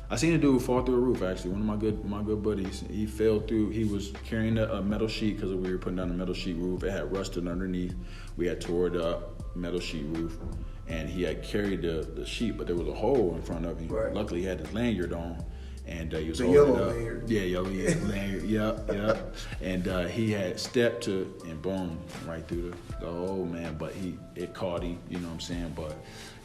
I seen a dude fall through a roof, actually. One of my good buddies. He fell through. He was carrying a metal sheet because we were putting down a metal sheet roof. It had rusted underneath. We had tore it up, metal sheet roof. And he had carried the sheet, but there was a hole in front of him. Right. Luckily, he had his lanyard on. and he was The holding yellow it up. lanyard. Yeah, yellow lanyard. Yep. And he had stepped to and boom, right through the hole, man. But it caught him. You know what I'm saying? But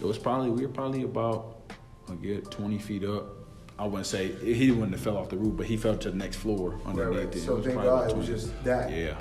we were probably about a good 20 feet up. I wouldn't say he wouldn't have fell off the roof, but he fell to the next floor underneath it. So thank God it was just that. Yeah.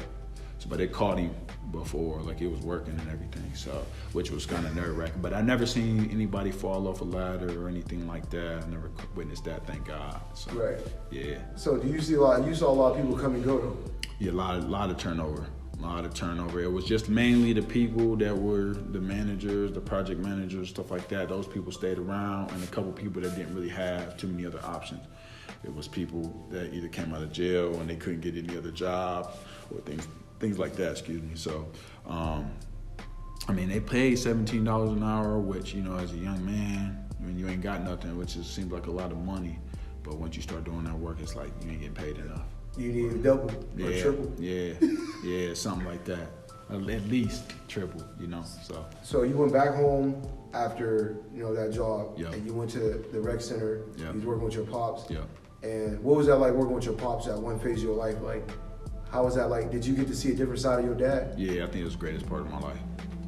So, but it caught him before, like it was working and everything. So, which was kind of nerve-wracking. But I never seen anybody fall off a ladder or anything like that. I never witnessed that, thank God. So, right. Yeah. So do you see a lot? You saw a lot of people come and go though. Yeah, a lot of turnover. A lot of turnover. It was just mainly the people that were the managers, the project managers, stuff like that. Those people stayed around, and a couple people that didn't really have too many other options. It was people that either came out of jail and they couldn't get any other job or things like that. Excuse me. So, I mean, they paid $17 an hour, which, you know, as a young man, I mean, you ain't got nothing, which just seems like a lot of money. But once you start doing that work, it's like you ain't getting paid enough. You need double or triple. Yeah, something like that. At least triple, you know. So you went back home after, you know, that job, Yeah. and you went to the rec center. Yeah. You was working with your pops. Yeah. And what was that like working with your pops at one phase of your life? Like, how was that like? Did you get to see a different side of your dad? Yeah, I think it was the greatest part of my life.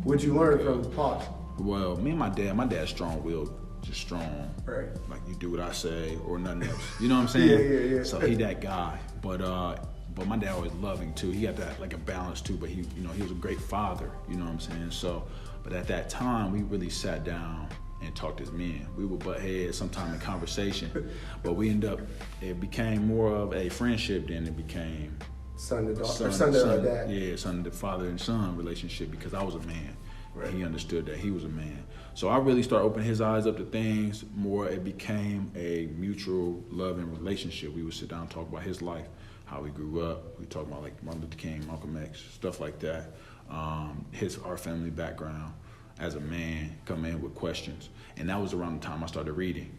What'd you learn from pops? Well, me and my dad's strong-willed, just strong. Right. Like, you do what I say or nothing else. You know what I'm saying? Yeah. So he that guy. But my dad was loving too. He got that like a balance too, but he was a great father, you know what I'm saying? So, but at that time we really sat down and talked as men. We would butt heads sometime in conversation, but it became more of a friendship than it became son to daughter, son to dad. Yeah, son to father and son relationship, because I was a man. Right. And he understood that he was a man. So I really started opening his eyes up to things more. It became a mutual loving relationship. We would sit down and talk about his life, how he grew up. We talk about like Martin Luther King, Malcolm X, stuff like that. Our family background as a man, come in with questions. And that was around the time I started reading.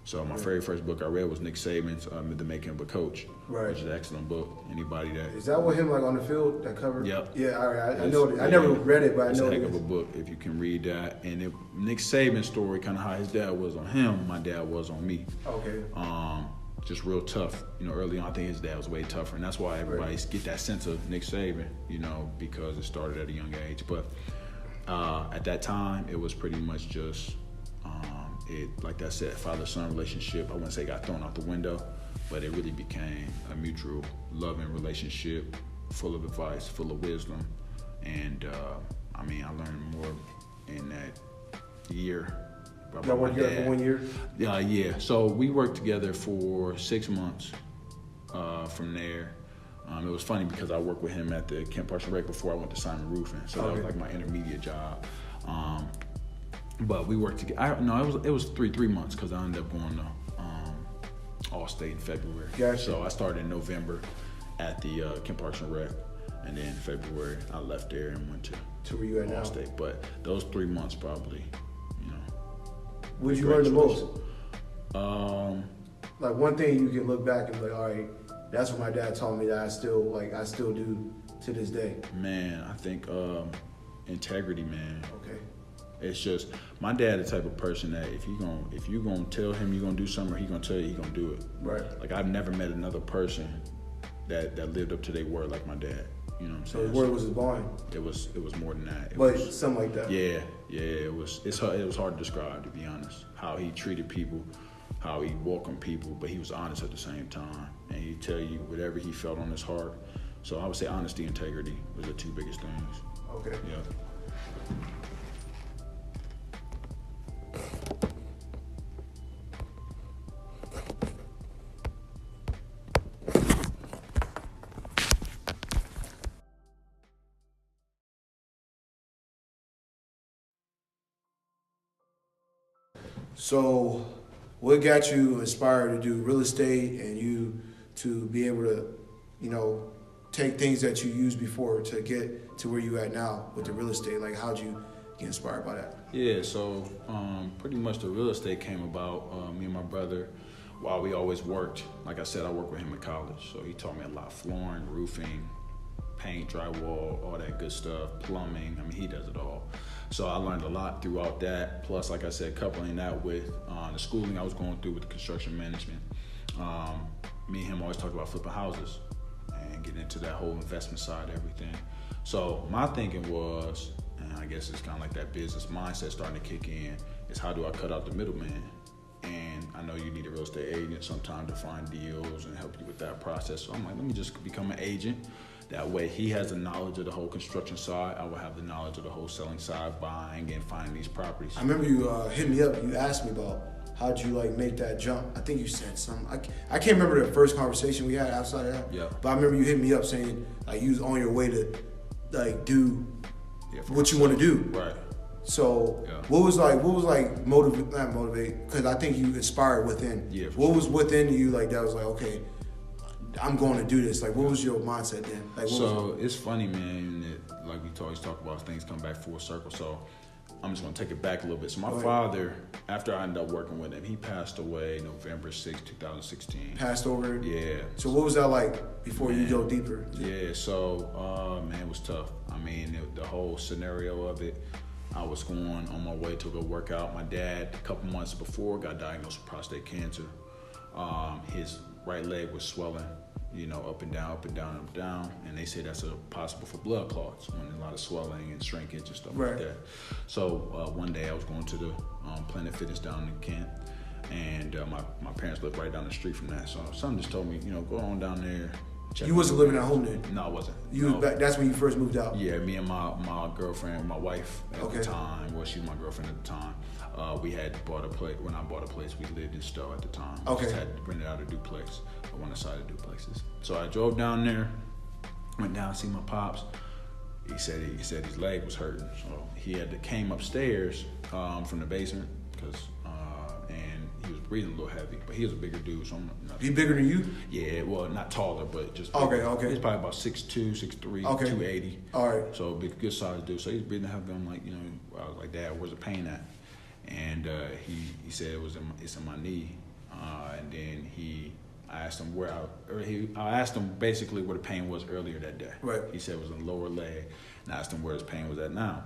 So my very first book I read was Nick Saban's The Making of a Coach, right. which is an excellent book. Anybody that... Is that with him like on the field, that cover? Yep. Yeah, all right. I know it. I never read it, but I know it's a it heck of a book if you can read that. And Nick Saban's story, kind of how his dad was on him, my dad was on me. Okay. Just real tough. You know, early on I think his dad was way tougher, and that's why everybody get that sense of Nick Saban, you know, because it started at a young age. But at that time, it was pretty much just... like I said, father-son relationship, I wouldn't say got thrown out the window, but it really became a mutual loving relationship, full of advice, full of wisdom. And I learned more in that year. Y'all worked together for 1 year? Yeah. So we worked together for 6 months from there. It was funny because I worked with him at the Kent Parks and Rec before I went to Simon Roofing. So that was like my intermediate job. But we worked together. It was three months because I ended up going to All-State in February. Gotcha. So I started in November at the Kent Parks and Rec, and then in February I left there and went to where you at now? All-State. But those 3 months probably, you know. What did you learn the most? Like one thing you can look back and be like, all right, that's what my dad taught me that I still do to this day. Man, I think integrity, man. Okay. It's just, my dad the type of person that if you gonna tell him you're gonna do something, or he gonna tell you he gonna do it. Right. Like, I've never met another person that lived up to their word like my dad. You know what I'm saying? So his word was his bond. It was more than that. It but was, something like that. Yeah. It was hard to describe, to be honest. How he treated people, how he welcomed people, but he was honest at the same time, and he'd tell you whatever he felt on his heart. So I would say honesty, integrity was the two biggest things. Okay. Yeah. So, what got you inspired to do real estate and you to be able to, you know, take things that you used before to get to where you at now with the real estate? Like, how'd you get inspired by that? Yeah, so pretty much the real estate came about, me and my brother, while we always worked. Like I said, I worked with him in college, so he taught me a lot: flooring, roofing, paint, drywall, all that good stuff, plumbing. I mean, he does it all. So I learned a lot throughout that. Plus, like I said, coupling that with the schooling I was going through with construction management. Me and him always talked about flipping houses and getting into that whole investment side of everything. So my thinking was, and I guess it's kind of like that business mindset starting to kick in, is how do I cut out the middleman? And I know you need a real estate agent sometime to find deals and help you with that process. So I'm like, let me just become an agent. That way he has the knowledge of the whole construction side. I will have the knowledge of the whole selling side, buying and finding these properties. I remember you hit me up. You asked me about how'd you like make that jump. I think you said something. I can't remember the first conversation we had outside of that. Yeah. But I remember you hit me up saying like you was on your way to like do what you want to do. Right. So what was not motivate, because I think you inspired within. Yeah. What was within you like that was like, okay, I'm going to do this? Like, what was your mindset then? Like, It's funny, man, that like we always talk about, things come back full circle. So I'm just gonna take it back a little bit. So my father, after I ended up working with him, he passed away November 6, 2016. Passed over? Yeah. So what was that like before you go deeper? Yeah, so man, it was tough. I mean, the whole scenario of it, I was going on my way to go work out. My dad, a couple months before, got diagnosed with prostate cancer. His right leg was swelling, up and down, up and down, up and down. And they say that's possible for blood clots, when a lot of swelling and shrinkage and stuff like that. So one day I was going to the Planet Fitness down in Kent, and my parents lived right down the street from that. So someone just told me, go on down there. You wasn't living at home then? No, I wasn't. You was back, that's when you first moved out? Yeah, me and my girlfriend, my wife at the time, well, she was my girlfriend at the time. We had bought a place. When I bought a place, we lived in Stowe at the time. We just had rented out a duplex, one of the side of duplexes. So I drove down there, went down to see my pops. He said his leg was hurting, so he came upstairs from the basement and he was breathing a little heavy, but he was a bigger dude, so I'm not. He bigger than you? Yeah, well, not taller, but just bigger. Okay. He's probably about 6'2", 6'3", 280. All right. So big, good sized dude. So he's breathing heavy. I'm like, I was like, Dad, where's the pain at? And he said it's in my knee. And then I asked him I asked him basically where the pain was earlier that day. Right. He said it was in the lower leg, and I asked him where his pain was at now.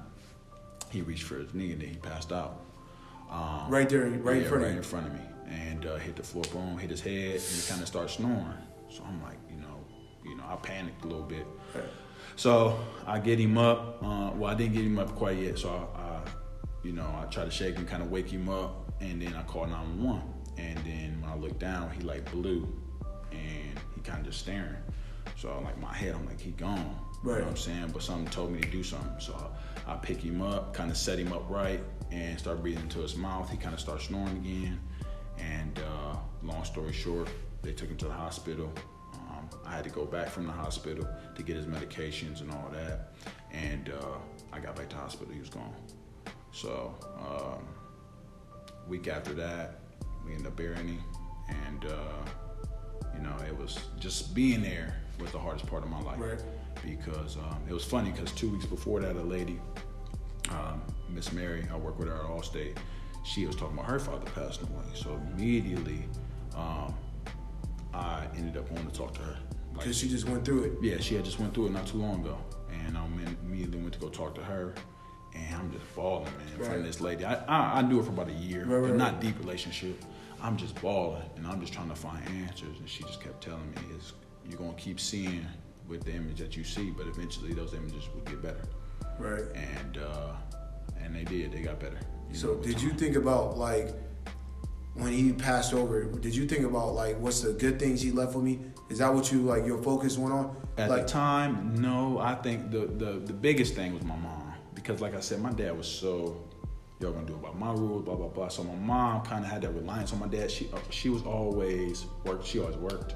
He reached for his knee and then he passed out. Right there, in front of you? Right in front of me. And hit the floor, boom, hit his head, and he kind of started snoring. So I'm like, I panicked a little bit. Right. So I get him up. I didn't get him up quite yet. So I tried to shake him, kind of wake him up, and then I called 911. And then when I looked down, he like blew, and he kind of just staring. So I'm like, my head, I'm like, he gone. Right. You know what I'm saying? But something told me to do something. So I pick him up, kind of set him up right, and start breathing into his mouth. He kind of starts snoring again. And long story short, they took him to the hospital. I had to go back from the hospital to get his medications and all that. And I got back to the hospital, he was gone. So week after that, we ended up burying him. And it was just being there was the hardest part of my life. Right. Because it was funny, because 2 weeks before that, a lady, Miss Mary, I work with her at Allstate, she was talking about her father passing away. So immediately, I ended up wanting to talk to her. Because she just went through it? Yeah, she had just went through it not too long ago. And I immediately went to go talk to her. And I'm just bawling, man, in front of this lady. I knew her for about a year, but not deep relationship. I'm just bawling, and I'm just trying to find answers. And she just kept telling me, you're going to keep seeing with the image that you see, but eventually those images will get better. Right. And they did. They got better. So did you think about, like, when he passed over, did you think about, like, what's the good things he left with me? Is that what your focus went on? At the time, no. I think the biggest thing was my mom. Because, like I said, my dad was so, y'all gonna do it by my rules, blah, blah, blah. So my mom kind of had that reliance on my dad. She was always worked. She always worked.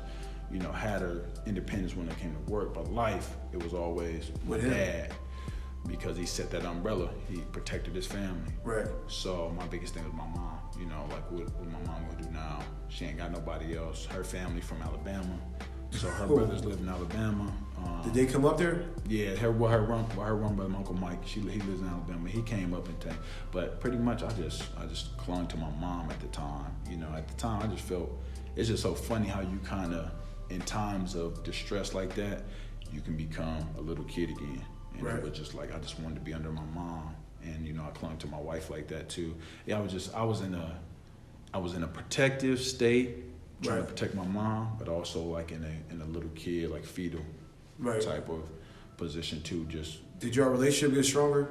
Had her independence when it came to work. But life, it was always my dad. Because he set that umbrella. He protected his family. Right. So my biggest thing was my mom. Like what my mom gonna do now? She ain't got nobody else. Her family from Alabama. So her brothers live in Alabama. Did they come up there? Yeah, her run brother, my Uncle Mike, he lives in Alabama. He came up in town. But pretty much I just clung to my mom at the time. At the time I just felt, it's just so funny how you kind of, in times of distress like that, you can become a little kid again. And it was just like, I just wanted to be under my mom. And, I clung to my wife like that too. Yeah, I was in a protective state, trying Right. to protect my mom, but also like in a little kid, like fetal Right. type of position too, just Did your relationship get stronger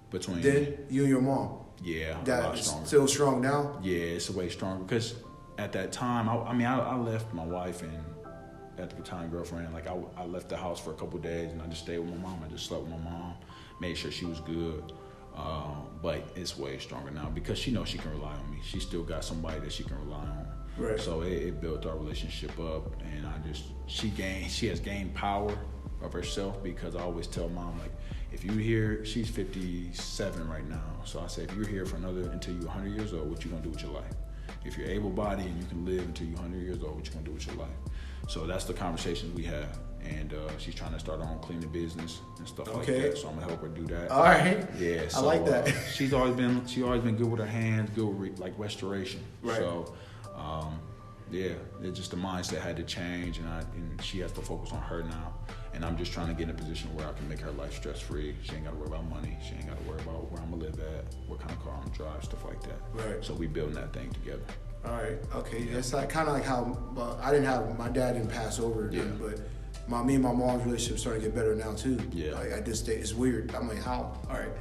between then, you and your mom? yeah, a That lot is stronger. still strong now? Yeah, it's way stronger because at that time, I left my wife and at the time girlfriend. Like I left the house for a couple of days and I just stayed with my mom. I just slept with my mom, made sure she was good. But it's way stronger now because she knows she can rely on me. She still got somebody that she can rely on. Right. So it built our relationship up, and she has gained power of herself because I always tell mom, like, if you here, she's 57 right now. So I say, if you're here for until you're 100 years old, what you gonna do with your life? If you're able-bodied and you can live until you're 100 years old, what you gonna do with your life? So that's the conversations we have. And she's trying to start her own cleaning business and stuff like that. So I'm gonna help her do that. All right. Yeah, so, I like that. she's always been good with her hands, good with like restoration. Right. So, yeah, it's just the mindset had to change, and she has to focus on her now. And I'm just trying to get in a position where I can make her life stress free. She ain't got to worry about money. She ain't got to worry about where I'm gonna live at, what kind of car I'm gonna drive, stuff like that. Right. So we building that thing together. All right. Okay. That's like, kind of like how my dad didn't pass over, Yeah. but me and my mom's relationship starting to get better now too. Yeah. Like at this stage, it's weird. I'm like, how? All right.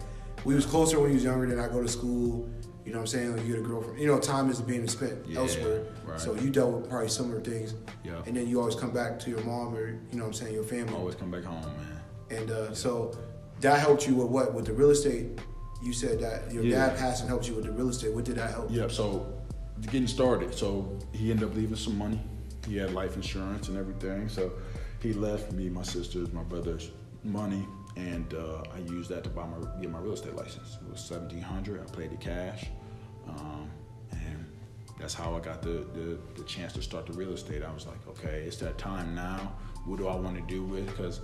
We was closer when he was younger. Then I go to school. You know what I'm saying? Like you get a girlfriend. You know, time is being spent elsewhere. Right. So you dealt with probably similar things. Yeah. And then you always come back to your mom or, you know what I'm saying, your family. Always come back home, man. And so that helped you with what? With the real estate? You said that your dad passed and helped you with the real estate. What did that help? Yeah, so getting started. So he ended up leaving some money. He had life insurance and everything. So he left me, my sisters, my brothers money, and I used that to get my real estate license. It was $1,700. I paid it cash, and that's how I got the chance to start the real estate. I was like, okay, it's that time now. What do I want to do with it? Because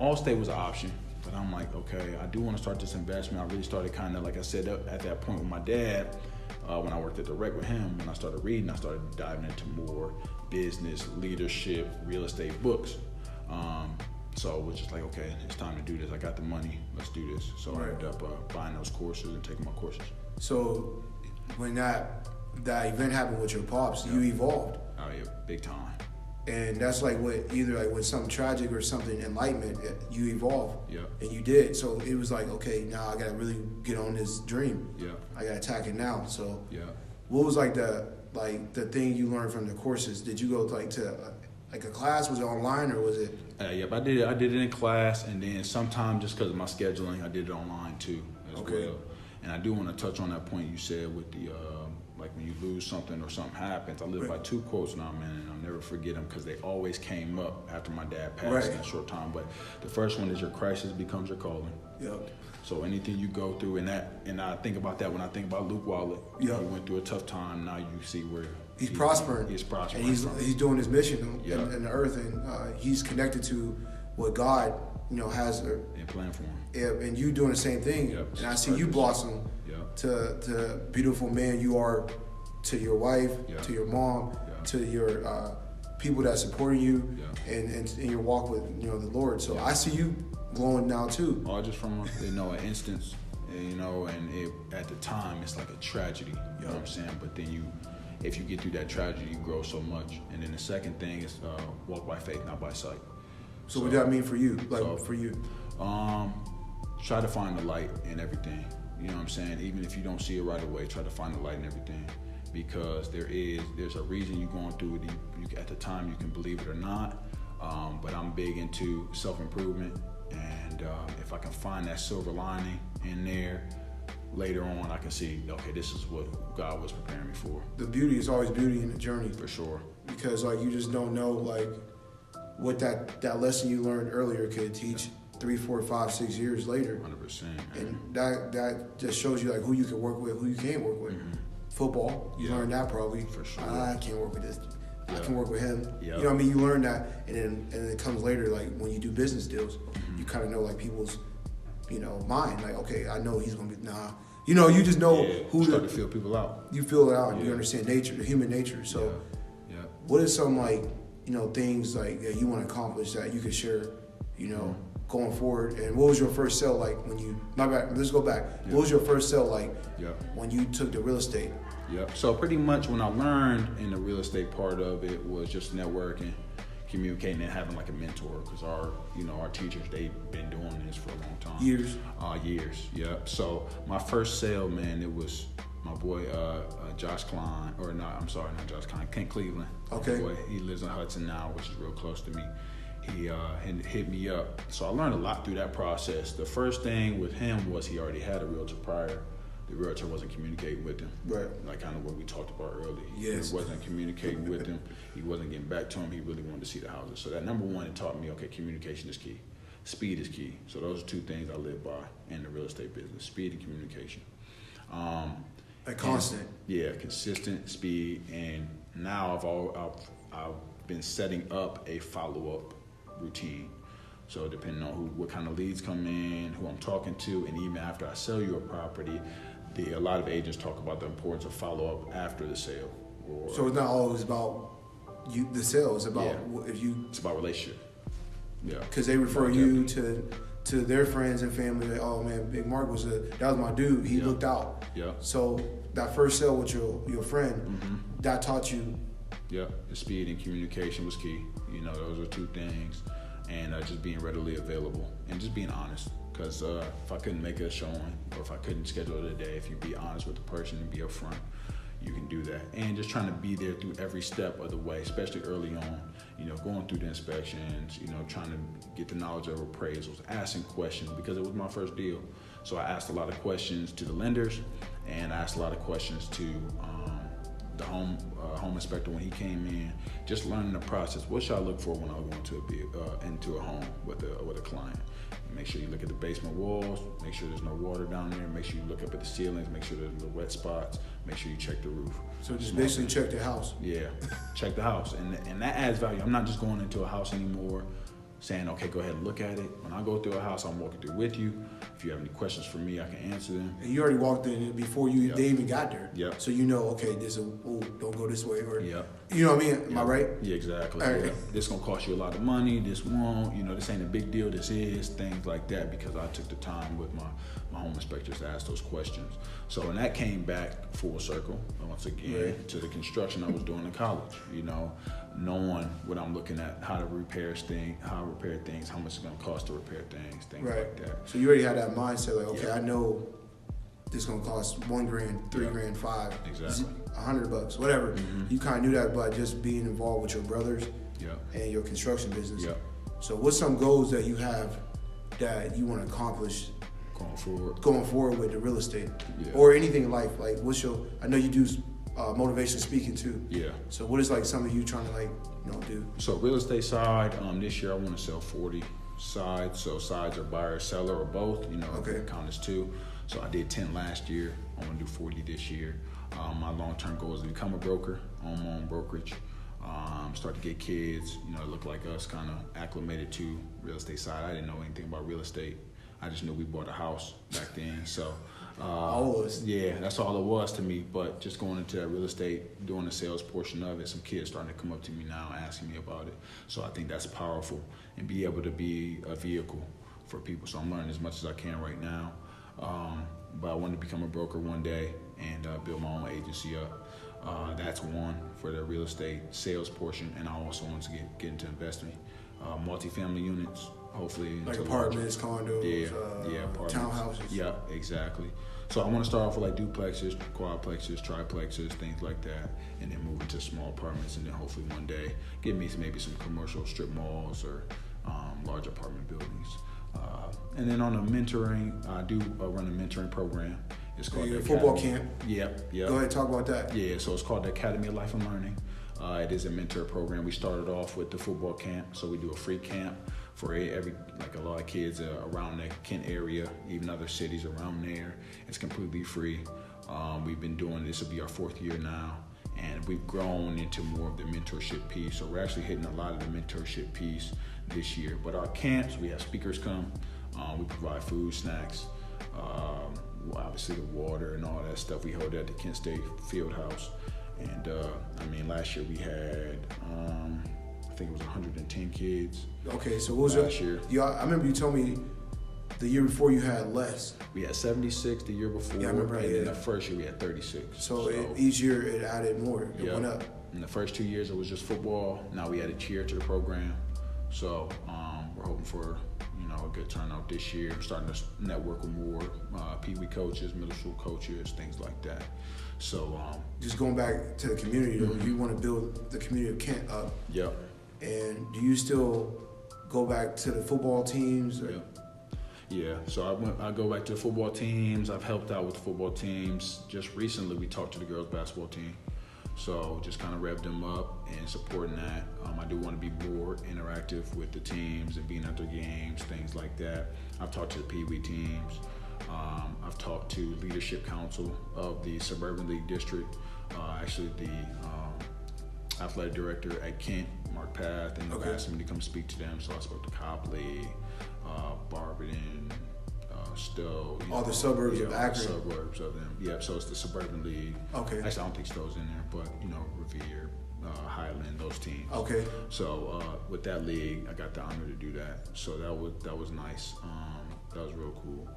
Allstate was an option, but I'm like, okay, I do want to start this investment. I really started kind of, like I said, at that point with my dad, when I worked at the rec with him, when I started reading, I started diving into more business, leadership, real estate books. So it was just like, okay, it's time to do this. I got the money, let's do this. So I ended up buying those courses and taking my courses. So when that event happened with your pops, you evolved. Oh yeah, big time. And that's like either like with something tragic or something enlightenment, you evolve. Yeah. And you did. So it was like, okay, now I gotta really get on this dream. Yeah. I gotta attack it now. So yeah. What was like the thing you learned from the courses? Did you go to a class? Was it online or was it? Yep, I did it in class, and then sometimes just because of my scheduling, I did it online too as well. And I do want to touch on that point you said with the like when you lose something or something happens. I live by two quotes now, man, and I'll never forget them because they always came up after my dad passed in a short time. But the first one is your crisis becomes your calling. Yep. So anything you go through, and I think about that when I think about Luke Wallet. Yep. He went through a tough time. Now you see where he's prospering. He's prospering. And he's doing his mission in the earth, and he's connected to what God, has and plan for him. Yeah, and you doing the same thing. Yep. And I see you blossom to beautiful man you are, to your wife, to your mom, to your people that supporting you, and in your walk with the Lord. So I see you glowing now too. All just from an instance, and at the time it's like a tragedy. You know what I'm saying? But then if you get through that tragedy, you grow so much. And then the second thing is walk by faith, not by sight. So what does that mean for you? For you? Try to find the light in everything. You know what I'm saying? Even if you don't see it right away, try to find the light in everything. Because there's a reason you're going through it. At the time, you can believe it or not. But I'm big into self-improvement. And if I can find that silver lining in there, later on I can see, okay, this is what God was preparing me for. The beauty is always beauty in the journey. For sure. Because you just don't know what that lesson you learned earlier could teach 3, 4, 5, 6 years later. 100%. And that just shows you who you can work with, who you can't work with. Mm-hmm. Football, you learned that probably. For sure. I can't work with this. I can work with him. Yep. You know what I mean? You learn that, and then it comes later, when you do business deals, you kind of know people's, mind. Okay, I know he's gonna be you just know who you start to feel people out. You feel it out, and you understand nature, the human nature. So, what is some things that you want to accomplish that you could share, going forward? And what was your first sale like when you? Let's go back. What was your first sale like when you took the real estate? Yep. So pretty much when I learned in the real estate part of it was just networking, communicating, and having like a mentor, because our teachers, they've been doing this for a long time. Years. Years. Yep. So my first sale, man, it was my boy Josh Klein, or not? I'm sorry, not Josh Klein, Kent Cleveland. Okay. Boy, he lives in Hudson now, which is real close to me. He hit me up. So I learned a lot through that process. The first thing with him was he already had a realtor prior. The realtor wasn't communicating with him. Right. Like kind of what we talked about earlier. Yes. He wasn't communicating with him. He wasn't getting back to him. He really wanted to see the houses. So that number one, it taught me, okay, communication is key. Speed is key. So those are two things I live by in the real estate business: speed and communication. Constant. Consistent speed. And now I've been setting up a follow-up routine. So depending on what kind of leads come in, who I'm talking to, and even after I sell you a property, a lot of agents talk about the importance of follow-up after the sale. So it's not always about the sale. It's about It's about relationship. Yeah. Because they refer you to their friends and family. Like, oh man, Big Mark that was my dude. He looked out. Yeah. So that first sale with your friend, that taught you. Yeah. The speed and communication was key. Those are two things, and just being readily available and just being honest. Because if I couldn't make a showing, or if I couldn't schedule it a day, if you be honest with the person and be upfront, you can do that. And just trying to be there through every step of the way, especially early on, going through the inspections, trying to get the knowledge of appraisals, asking questions, because it was my first deal. So I asked a lot of questions to the lenders, and I asked a lot of questions to the home inspector when he came in, just learning the process. What should I look for when I go into a home with a client? Make sure you look at the basement walls, make sure there's no water down there, make sure you look up at the ceilings, make sure there's no wet spots, make sure you check the roof. So just basically check the house. Yeah, check the house. And that adds value. I'm not just going into a house anymore saying, okay, go ahead and look at it. When I go through a house, I'm walking through with you. If you have any questions for me, I can answer them. And you already walked in before they even got there. Yep. So okay, don't go this way, or you know what I mean? Am I right? Yeah, exactly. Right. Yeah. This gonna cost you a lot of money. This won't. This ain't a big deal. This is things like that, because I took the time with my home inspectors to ask those questions. So and that came back full circle once again to the construction I was doing in college. Knowing what I'm looking at, how to repair things, how much it's gonna cost to repair things like that. So you already had that mindset, like, okay, I know this is gonna cost $1,000, $3,000, $5,000, exactly, $100, whatever. Mm-hmm. You kind of knew that by just being involved with your brothers and your construction business. Yep. So what's some goals that you have that you want to accomplish going forward with the real estate or anything in life? Like, I know you do motivation speaking too. Yeah. So what is something you trying to do? So real estate side, this year I want to sell 40 sides. So sides are buyer, seller, or both. Count as two. So I did 10 last year. I want to do 40 this year. My long-term goal is to become a broker, own my own brokerage. Start to get kids, that look like us, kind of acclimated to real estate side. I didn't know anything about real estate. I just knew we bought a house back then. So that's all it was to me. But just going into that real estate, doing the sales portion of it, some kids starting to come up to me now asking me about it. So I think that's powerful, and be able to be a vehicle for people. So I'm learning as much as I can right now. But I want to become a broker one day and build my own agency up. That's one for the real estate sales portion, and I also want to get into investing, multifamily units, hopefully like apartments, condos, apartments, townhouses. Yeah, exactly. So I want to start off with duplexes, quadplexes, triplexes, things like that, and then move into small apartments, and then hopefully one day get me maybe some commercial strip malls or large apartment buildings. And then on the mentoring, I do run a mentoring program. It's called the football camp. Yep. Go ahead, talk about that. Yeah, so it's called the Academy of Life and Learning. It is a mentor program. We started off with the football camp, so we do a free camp for a lot of kids around the Kent area, even other cities around there. It's completely free. We've been doing this. Will be our 4th year now, and we've grown into more of the mentorship piece. So we're actually hitting a lot of the mentorship piece this year. But our camps, we have speakers come. We provide food, snacks, obviously the water and all that stuff. We hold at the Kent State Field House. And last year we had I think it was 110 kids. Okay, so what was last year? I remember you told me the year before you had less. We had 76 the year before. Yeah, I remember. And then the first year we had 36. So each year it added more. It went up. In the first 2 years it was just football. Now we added cheer to the program. So we're hoping for a good turnout this year. I'm starting to network with more Pee Wee coaches, middle school coaches, things like that. So just going back to the community, though, you want to build the community of Kent up. Yep. And do you still go back to the football teams? Or? Yeah. So I go back to the football teams. I've helped out with the football teams. Just recently we talked to the girls basketball team. So just kind of rev them up and supporting that. I do want to be more interactive with the teams and being at their games, things like that. I've talked to the Pee Wee teams. I've talked to Leadership Council of the Suburban League District. Actually, the athletic director at Kent, Mark Path, and asked me to come speak to them. So I spoke to Copley, Barberton, Stowe. All the suburbs of Akron. Suburbs of them. Yeah, so it's the Suburban League. Okay. Actually, I don't think Stowe's in there, but Revere, Highland, those teams. Okay. So with that league, I got the honor to do that. So that was nice. That was real cool.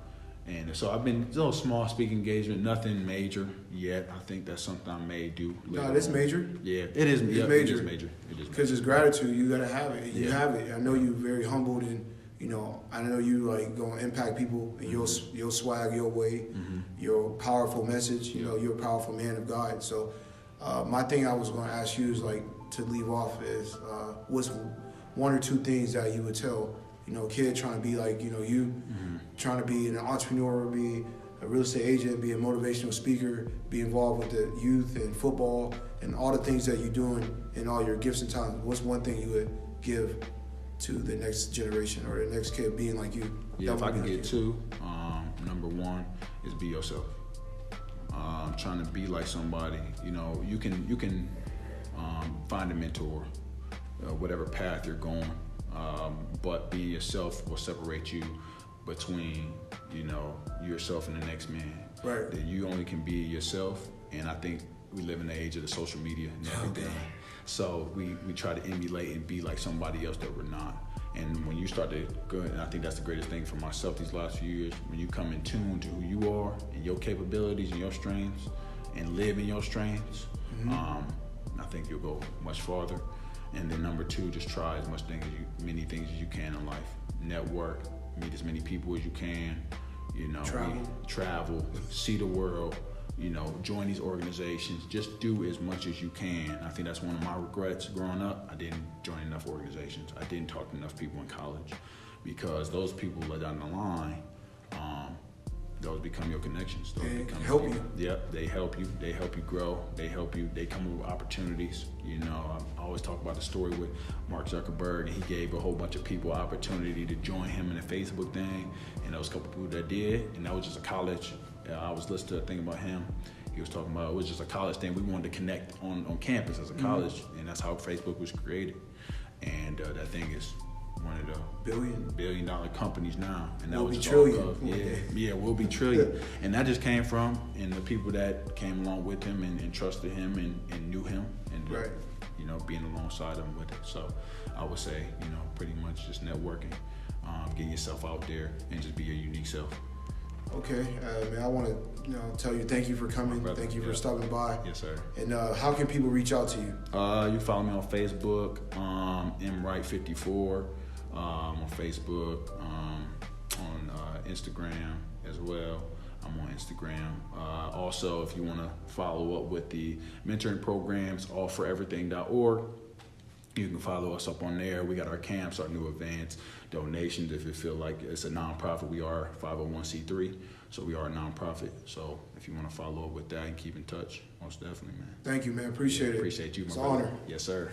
And so I've been a little small speaking engagement, nothing major yet. I think that's something I may do. No, it's major. Yeah, it is. It's major. major. It is major. Because it's gratitude. You gotta have it. You have it. I know you're very humbled, and I know you gonna impact people in your swag, your way, your powerful message. You're a powerful man of God. So my thing I was gonna ask you is to leave off is what's one or two things that you would tell a kid trying to be like you, trying to be an entrepreneur, be a real estate agent, be a motivational speaker, be involved with the youth and football and all the things that you're doing and all your gifts and talents. What's one thing you would give to the next generation or the next kid being like you? Yeah, if I can get two, number one is be yourself. Trying to be like somebody. You can find a mentor, whatever path you're going. But being yourself will separate you between, yourself and the next man. Right. That you only can be yourself, and I think we live in the age of the social media and everything. Okay. So we try to emulate and be like somebody else that we're not. And when you start to go, and I think that's the greatest thing for myself these last few years, when you come in tune to who you are and your capabilities and your strengths and live in your strengths, I think you'll go much farther. And then number two, just try as many things as you can in life. Network, meet as many people as you can, travel, see the world, join these organizations. Just do as much as you can. I think that's one of my regrets growing up. I didn't join enough organizations. I didn't talk to enough people in college because those people let down the line. Those become your connections. Those become help you. Yep, they help you. They help you grow. They help you. They come up with opportunities. I always talk about the story with Mark Zuckerberg, and he gave a whole bunch of people opportunity to join him in the Facebook thing, and there was a couple people that did, and that was just a college. I was listening to a thing about him. He was talking about it was just a college thing. We wanted to connect on campus as a college, and that's how Facebook was created. And that thing is one of the billion-dollar companies now, and that was trillion. We'll be trillion. And that just came from the people that came along with him and trusted him and knew him, and right. Being alongside him with it. So I would say pretty much just networking, getting yourself out there, and just be your unique self. Okay, man. I want to tell you thank you for coming. Thank you for stopping by. Yes, sir. And how can people reach out to you? You follow me on Facebook, MWright54. On Facebook, on Instagram as well. I'm on Instagram. Also, if you want to follow up with the mentoring programs, allforeverything.org, you can follow us up on there. We got our camps, our new events, donations. If you feel like it's a nonprofit, we are 501c3, so we are a nonprofit. So if you want to follow up with that and keep in touch, most definitely, man. Thank you, man. Appreciate it. Appreciate you, my it's brother. An honor. Yes, sir.